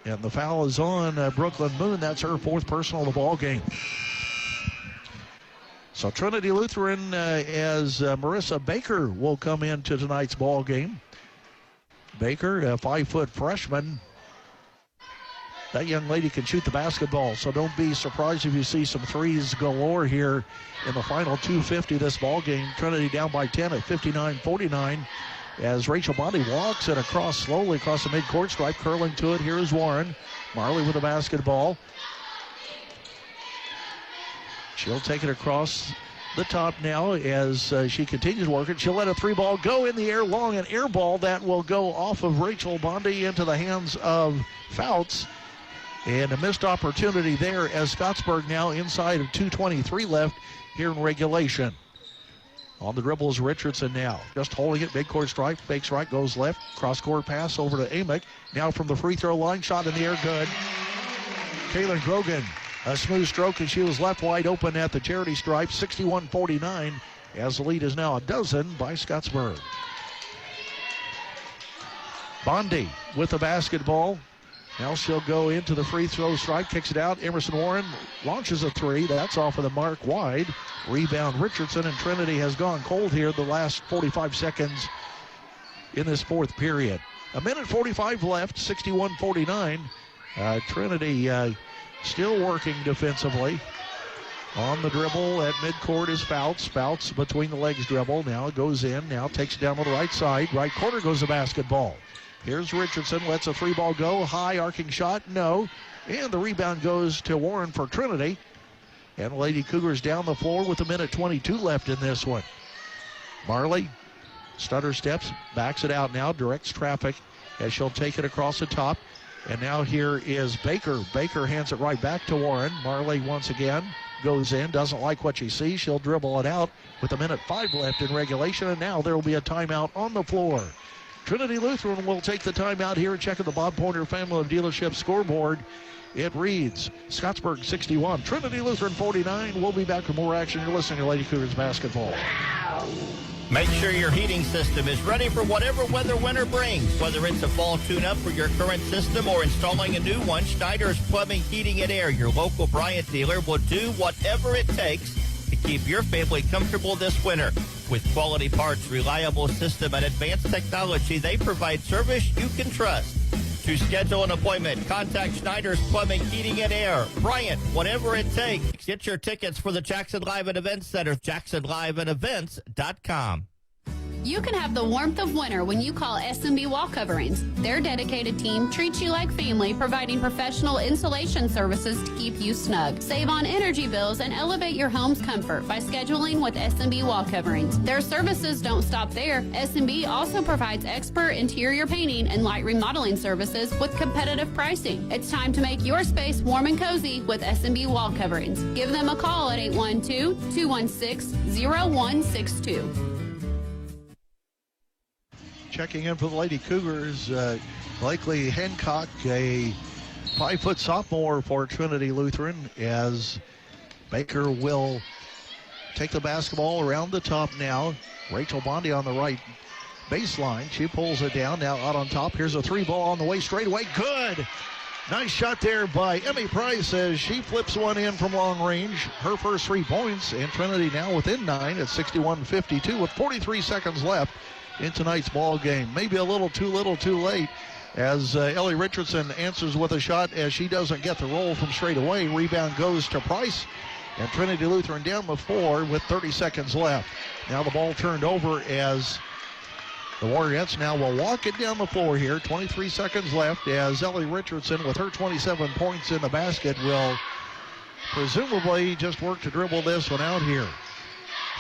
And the foul is on Brooklyn Moon. That's her 4th personal of the ball game. So Trinity Lutheran as Marissa Baker will come into tonight's ball game. Baker, a 5-foot freshman. That young lady can shoot the basketball, so don't be surprised if you see some threes galore here in the final 2:50 this ball game. Trinity down by 10 at 59-49 as Rachel Bondi walks it across slowly across the midcourt stripe, curling to it. Here is Warren. Marley with the basketball. She'll take it across the top now as she continues working. She'll let a 3-ball go in the air long, an air ball that will go off of Rachel Bondi into the hands of Fouts. And a missed opportunity there as Scottsburg now inside of 2:23 left here in regulation. On the dribble is Richardson now. Just holding it, midcourt stripe, fakes right, goes left. Cross-court pass over to Amick. Now from the free throw line, shot in the air, good. Kaylin Grogan, a smooth stroke, and she was left wide open at the charity stripe, 61-49, as the lead is now a dozen by Scottsburg. Bondi with the basketball. Now she'll go into the free throw stripe, kicks it out. Emerson Warren launches a 3. That's off of the mark wide. Rebound Richardson, and Trinity has gone cold here the last 45 seconds in this 4th period. 1:45 left, 61-49. Trinity still working defensively. On the dribble at midcourt is Fouts. Fouts between the legs dribble. Now it goes in. Now takes it down to the right side. Right corner goes the basketball. Here's Richardson, lets a 3-ball go. High arcing shot, no. And the rebound goes to Warren for Trinity. And Lady Cougars down the floor with 1:22 left in this one. Marley, stutter steps, backs it out now, directs traffic as she'll take it across the top. And now here is Baker. Baker hands it right back to Warren. Marley once again goes in, doesn't like what she sees. She'll dribble it out with 1:05 left in regulation. And now there will be a timeout on the floor. Trinity Lutheran will take the timeout here and check the Bob Pointer Family of Dealership scoreboard. It reads Scottsburg 61, Trinity Lutheran 49. We'll be back with more action. You're listening to Lady Cougars basketball. Make sure your heating system is ready for whatever weather winter brings. Whether it's a fall tune-up for your current system or installing a new one, Schneider's Plumbing, Heating, and Air, your local Bryant dealer, will do whatever it takes to keep your family comfortable this winter. With quality parts, reliable system, and advanced technology, they provide service you can trust. To schedule an appointment, contact Schneider's Plumbing, Heating, and Air. Bryant, whatever it takes. Get your tickets for the Jackson Live and Events Center, jacksonliveandevents.com. You can have the warmth of winter when you call S&B Wall Coverings. Their dedicated team treats you like family, providing professional insulation services to keep you snug. Save on energy bills and elevate your home's comfort by scheduling with S&B Wall Coverings. Their services don't stop there. S&B also provides expert interior painting and light remodeling services with competitive pricing. It's time to make your space warm and cozy with S&B Wall Coverings. Give them a call at 812-216-0162. Checking in for the Lady Cougars, Blakely Hancock, a 5-foot sophomore for Trinity Lutheran, as Baker will take the basketball around the top now. Rachel Bondi on the right baseline. She pulls it down. Now out on top. Here's a three ball on the way straight away. Good. Nice shot there by Emmy Price as she flips one in from long range. Her first 3 points, and Trinity now within 9 at 61-52 with 43 seconds left in tonight's ball game. Maybe a little too late as Ellie Richardson answers with a shot as she doesn't get the roll from straight away. Rebound goes to Price, and Trinity Lutheran down the floor with 30 seconds left. Now the ball turned over as the Warriorettes now will walk it down the floor here. 23 seconds left as Ellie Richardson, with her 27 points in the basket, will presumably just work to dribble this one out here.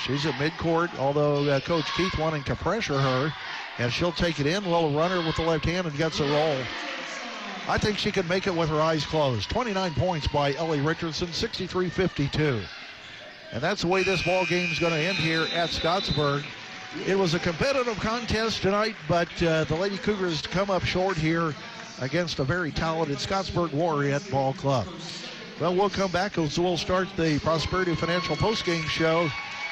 She's at midcourt, although Coach Keith wanting to pressure her, and she'll take it in. Will runner with the left hand and gets a roll. I think she can make it with her eyes closed. 29 points by Ellie Richardson, 63-52. And that's the way this ball game is going to end here at Scottsburg. It was a competitive contest tonight, but the Lady Cougars come up short here against a very talented Scottsburg Warriorette Ball Club. Well, we'll come back as we'll start the Prosperity Financial postgame show.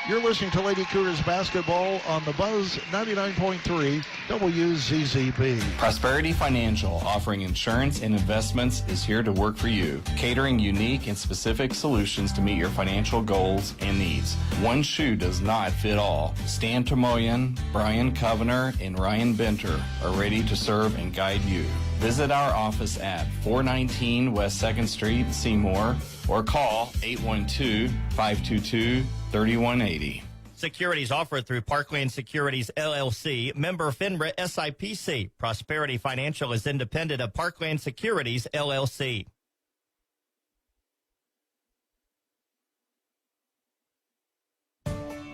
You're listening to Lady Cougars basketball on the Buzz 99.3 WZZB. Prosperity Financial, offering insurance and investments, is here to work for you, catering unique and specific solutions to meet your financial goals and needs. One shoe does not fit all. Stan Tomoyan, Brian Covener, and Ryan Benter are ready to serve and guide you. Visit our office at 419 West 2nd Street, Seymour, or call 812-522-3180. Securities offered through Parkland Securities, LLC, member FINRA SIPC. Prosperity Financial is independent of Parkland Securities, LLC.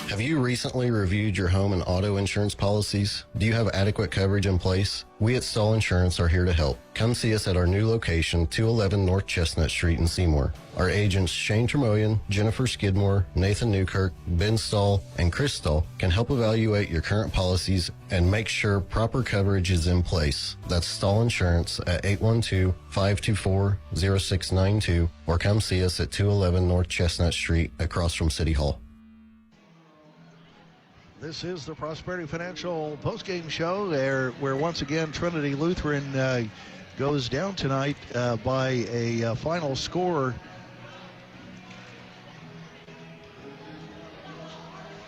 Have you recently reviewed your home and auto insurance policies? Do you have adequate coverage in place? We at Stahl Insurance are here to help. Come see us at our new location, 211 North Chestnut Street in Seymour. Our agents Shane Tremoyan, Jennifer Skidmore, Nathan Newkirk, Ben Stahl, and Chris Stahl can help evaluate your current policies and make sure proper coverage is in place. That's Stahl Insurance at 812-524-0692 or come see us at 211 North Chestnut Street across from City Hall. This is the Prosperity Financial postgame show where once again Trinity Lutheran goes down tonight by a final score.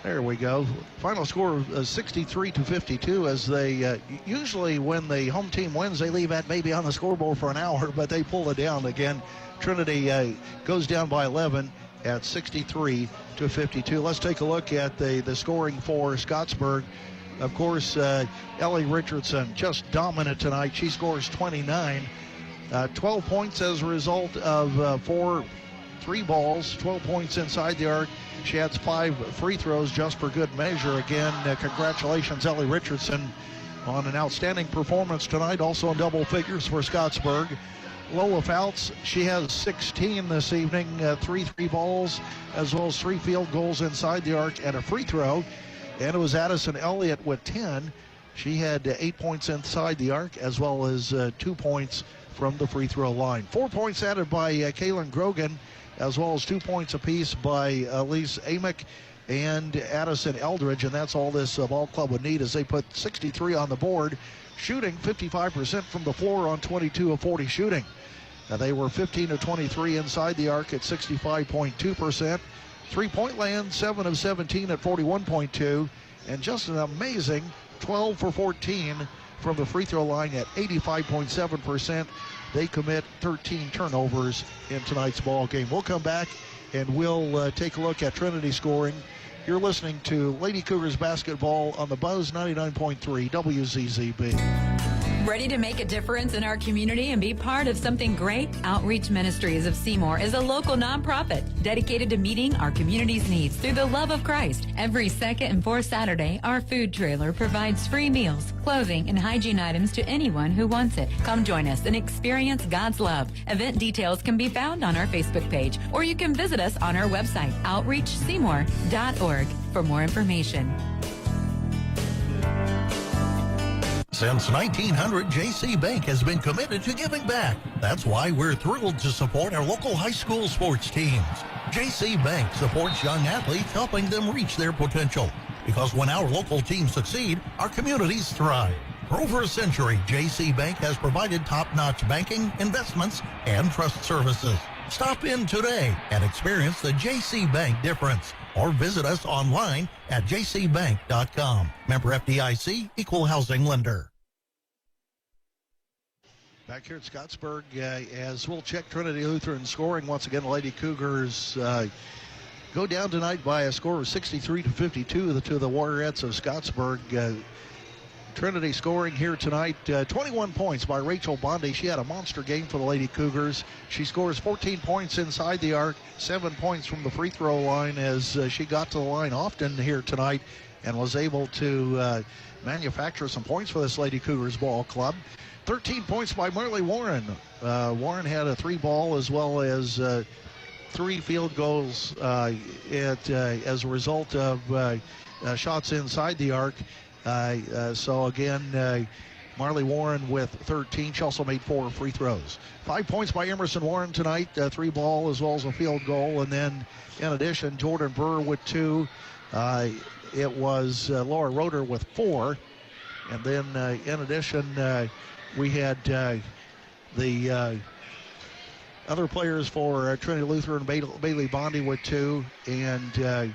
There we go. Final score of 63-52 as they usually when the home team wins, they leave that baby on the scoreboard for an hour, but they pull it down again. Trinity goes down by 11 at 63-52. Let's take a look at the scoring for Scottsburg. Of course, Ellie Richardson just dominant tonight. She scores 29. 12 points as a result of 4 3 balls, 12 points inside the arc. She has 5 free throws just for good measure. Again, congratulations, Ellie Richardson, on an outstanding performance tonight. Also in double figures for Scottsburg. Lola Fouts, she has 16 this evening, 3 balls, as well as 3 field goals inside the arc and a free throw. And it was Addison Elliott with 10. She had 8 points inside the arc, as well as 2 points from the free throw line. 4 points added by Kaylin Grogan, as well as 2 points apiece by Elise Amick and Addison Eldridge. And that's all this ball club would need as they put 63 on the board, shooting 55% from the floor on 22 of 40 shooting. Now they were 15 of 23 inside the arc at 65.2%. Three-point land, 7 of 17 at 41.2. And just an amazing 12 for 14 from the free throw line at 85.7%. They commit 13 turnovers in tonight's ball game. We'll come back and we'll take a look at Trinity scoring. You're listening to Lady Cougars basketball on the Buzz 99.3 WZZB. Ready to make a difference in our community and be part of something great? Outreach Ministries of Seymour is a local nonprofit dedicated to meeting our community's needs through the love of Christ. Every second and fourth Saturday, our food trailer provides free meals, clothing, and hygiene items to anyone who wants it. Come join us and experience God's love. Event details can be found on our Facebook page, or you can visit us on our website, outreachseymour.org, for more information. Since 1900, J.C. Bank has been committed to giving back. That's why we're thrilled to support our local high school sports teams. J.C. Bank supports young athletes, helping them reach their potential. Because when our local teams succeed, our communities thrive. For over a century, J.C. Bank has provided top-notch banking, investments, and trust services. Stop in today and experience the J.C. Bank difference. Or visit us online at jcbank.com. Member FDIC, Equal Housing Lender. Back here at Scottsburg, as we'll check Trinity Lutheran scoring once again. Lady Cougars go down tonight by a score of 63-52 to the Warriorettes of Scottsburg. Trinity scoring here tonight, 21 points by Rachel Bondi. She had a monster game for the Lady Cougars. She scores 14 points inside the arc, 7 points from the free throw line as she got to the line often here tonight and was able to manufacture some points for this Lady Cougars ball club. 13 points by Marley Warren. Warren had a 3-ball as well as 3 field goals as a result of shots inside the arc. So again, Marley Warren with 13. She also made 4 free throws. 5 points by Emerson Warren tonight, 3-ball as well as a field goal. And then in addition, Jordan Burr with 2. It was Laura Roeder with 4. And then in addition, we had the other players for Trinity Lutheran, Bailey Bondi with 2. And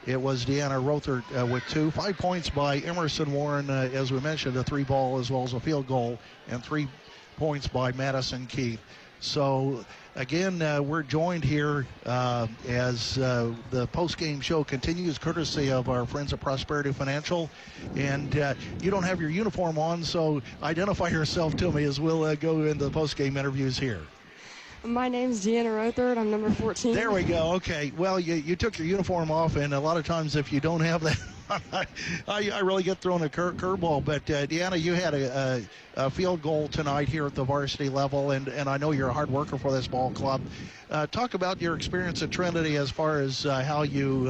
it was Deanna Rother with 2. 5 points by Emerson Warren, as we mentioned, a 3-ball as well as a field goal, and 3 points by Madison Keith. So, again, we're joined here as the post-game show continues, courtesy of our friends at Prosperity Financial. And you don't have your uniform on, so identify yourself to me as we'll go into the post-game interviews here. My name's Deanna Rother. I'm number 14. There we go. Okay. Well, you took your uniform off, and a lot of times if you don't have that, I really get thrown a curveball. But, Deanna, you had a field goal tonight here at the varsity level, and I know you're a hard worker for this ball club. Talk about your experience at Trinity as far as how you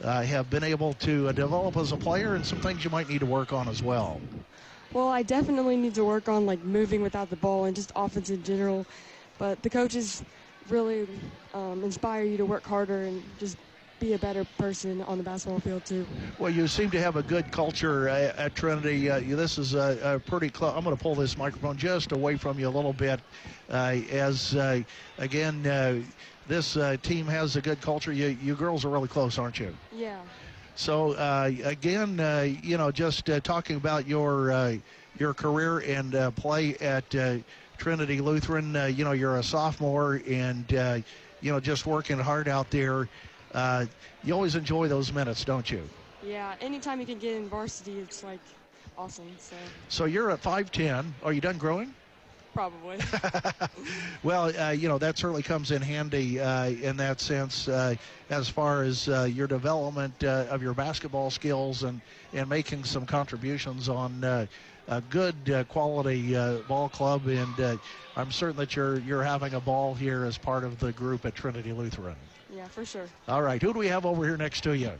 have been able to develop as a player and some things you might need to work on as well. Well, I definitely need to work on, moving without the ball and just offense in general. But the coaches really inspire you to work harder and just be a better person on the basketball field, too. Well, you seem to have a good culture at Trinity. This is a pretty close. I'm going to pull this microphone just away from you a little bit. Again, this team has a good culture. You girls are really close, aren't you? Yeah. So, again, just talking about your career and play at Trinity Lutheran, you're a sophomore and, just working hard out there. You always enjoy those minutes, don't you? Yeah, anytime you can get in varsity, it's, awesome. So you're at 5'10". Are you done growing? Probably. Well, that certainly comes in handy in that sense as far as your development of your basketball skills and making some contributions on a good quality ball club. And I'm certain that you're having a ball here as part of the group at Trinity Lutheran. Yeah, for sure. All right. Who do we have over here next to you?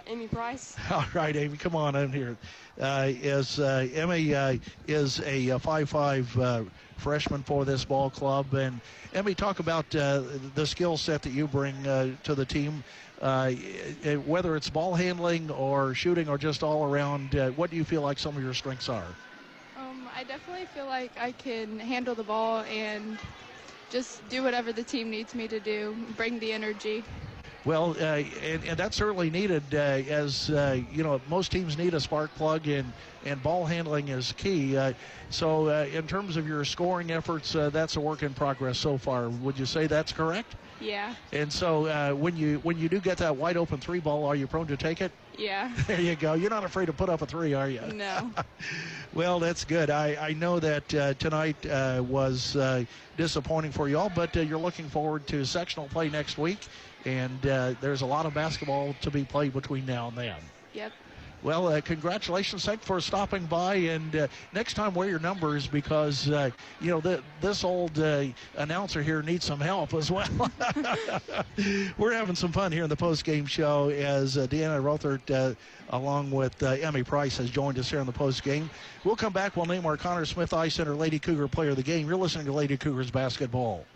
Amy Price. All right, Amy, come on in here. Amy is a 5'5" freshman for this ball club. And Amy, talk about the skill set that you bring to the team, whether it's ball handling or shooting or just all around. What do you feel like some of your strengths are? I definitely feel like I can handle the ball and just do whatever the team needs me to do, bring the energy. Well, and that's certainly needed as, most teams need a spark plug, and ball handling is key. So in terms of your scoring efforts, that's a work in progress so far. Would you say that's correct? Yeah. And so when you do get that wide open three ball, are you prone to take it? Yeah. There you go. You're not afraid to put up a three, are you? No. Well, that's good. I know that tonight was disappointing for you all, but you're looking forward to sectional play next week, and there's a lot of basketball to be played between now and then. Yep. Well, congratulations, thanks for stopping by, and next time wear your numbers because, this old announcer here needs some help as well. We're having some fun here in the post-game show as Deanna Rothert, along with Emmy Price, has joined us here in the post-game. We'll come back. We'll name our Connor Smith Eye Center Lady Cougar Player of the Game. You're listening to Lady Cougars Basketball.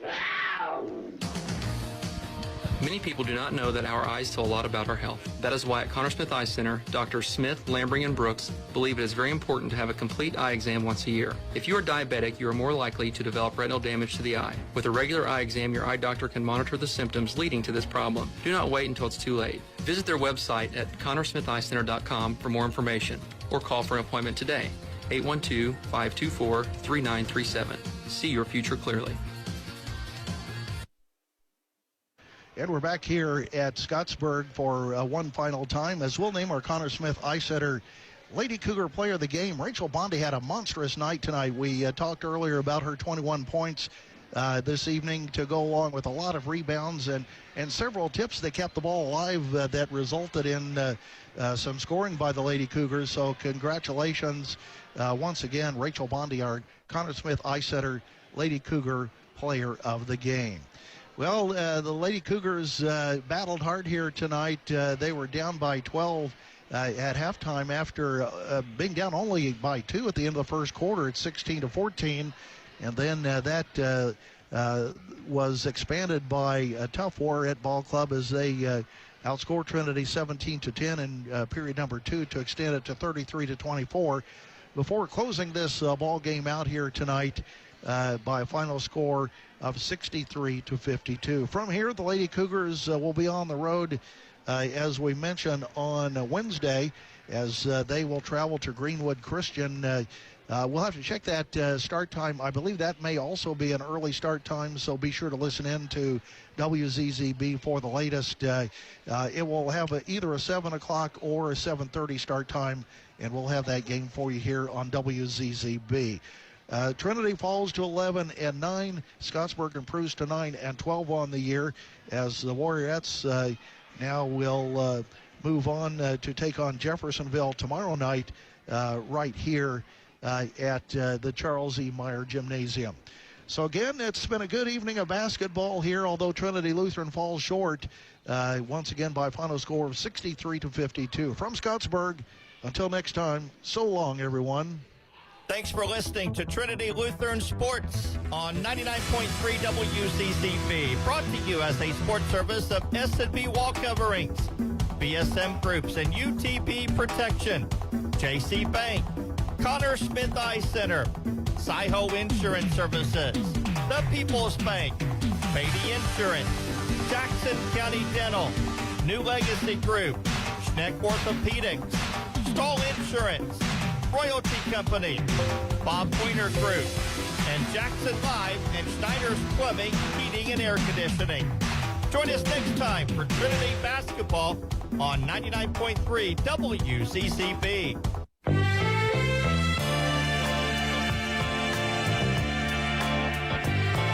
Many people do not know that our eyes tell a lot about our health. That is why at Connor Smith Eye Center, Drs. Smith, Lambring, and Brooks believe it is very important to have a complete eye exam once a year. If you are diabetic, you are more likely to develop retinal damage to the eye. With a regular eye exam, your eye doctor can monitor the symptoms leading to this problem. Do not wait until it's too late. Visit their website at connorsmitheyecenter.com for more information or call for an appointment today. 812-524-3937. See your future clearly. And we're back here at Scottsburg for one final time as we'll name our Connor Smith Eye Center Lady Cougar Player of the Game. Rachel Bondi had a monstrous night tonight. We talked earlier about her 21 points this evening to go along with a lot of rebounds and several tips that kept the ball alive that resulted in some scoring by the Lady Cougars. So congratulations once again, Rachel Bondi, our Connor Smith Eye Center Lady Cougar Player of the Game. Well, the Lady Cougars battled hard here tonight. They were down by 12 at halftime after being down only by 2 at the end of the first quarter at 16-14. And then that was expanded by a tough war at Ball Club as they outscored Trinity 17-10 in period number 2 to extend it to 33-24 before closing this ball game out here tonight by a final score of 63-52. From here, the Lady Cougars will be on the road, as we mentioned, on Wednesday, as they will travel to Greenwood Christian. We'll have to check that start time. I believe that may also be an early start time, so be sure to listen in to WZZB for the latest. It will have either a 7 o'clock or a 7:30 start time, and we'll have that game for you here on WZZB. Trinity falls to 11-9. Scottsburg improves to 9-12 on the year, as the Warriorettes now will move on to take on Jeffersonville tomorrow night right here at the Charles E. Meyer Gymnasium. So again, it's been a good evening of basketball here, although Trinity Lutheran falls short once again by a final score of 63-52. From Scottsburg, until next time, so long, everyone. Thanks for listening to Trinity Lutheran Sports on 99.3 WZZB. Brought to you as a sports service of S&B Wall Coverings, BSM Groups, and UTB Protection, JC Bank, Connor Smith Eye Center, Saiho Insurance Services, The People's Bank, Beatty Insurance, Jackson County Dental, New Legacy Group, Schneck Orthopedics, Stoll Insurance, Royalty Company, Bob Pointer Group, and Jackson Live and Schneider's Plumbing, Heating, and Air Conditioning. Join us next time for Trinity Basketball on 99.3 WZZB.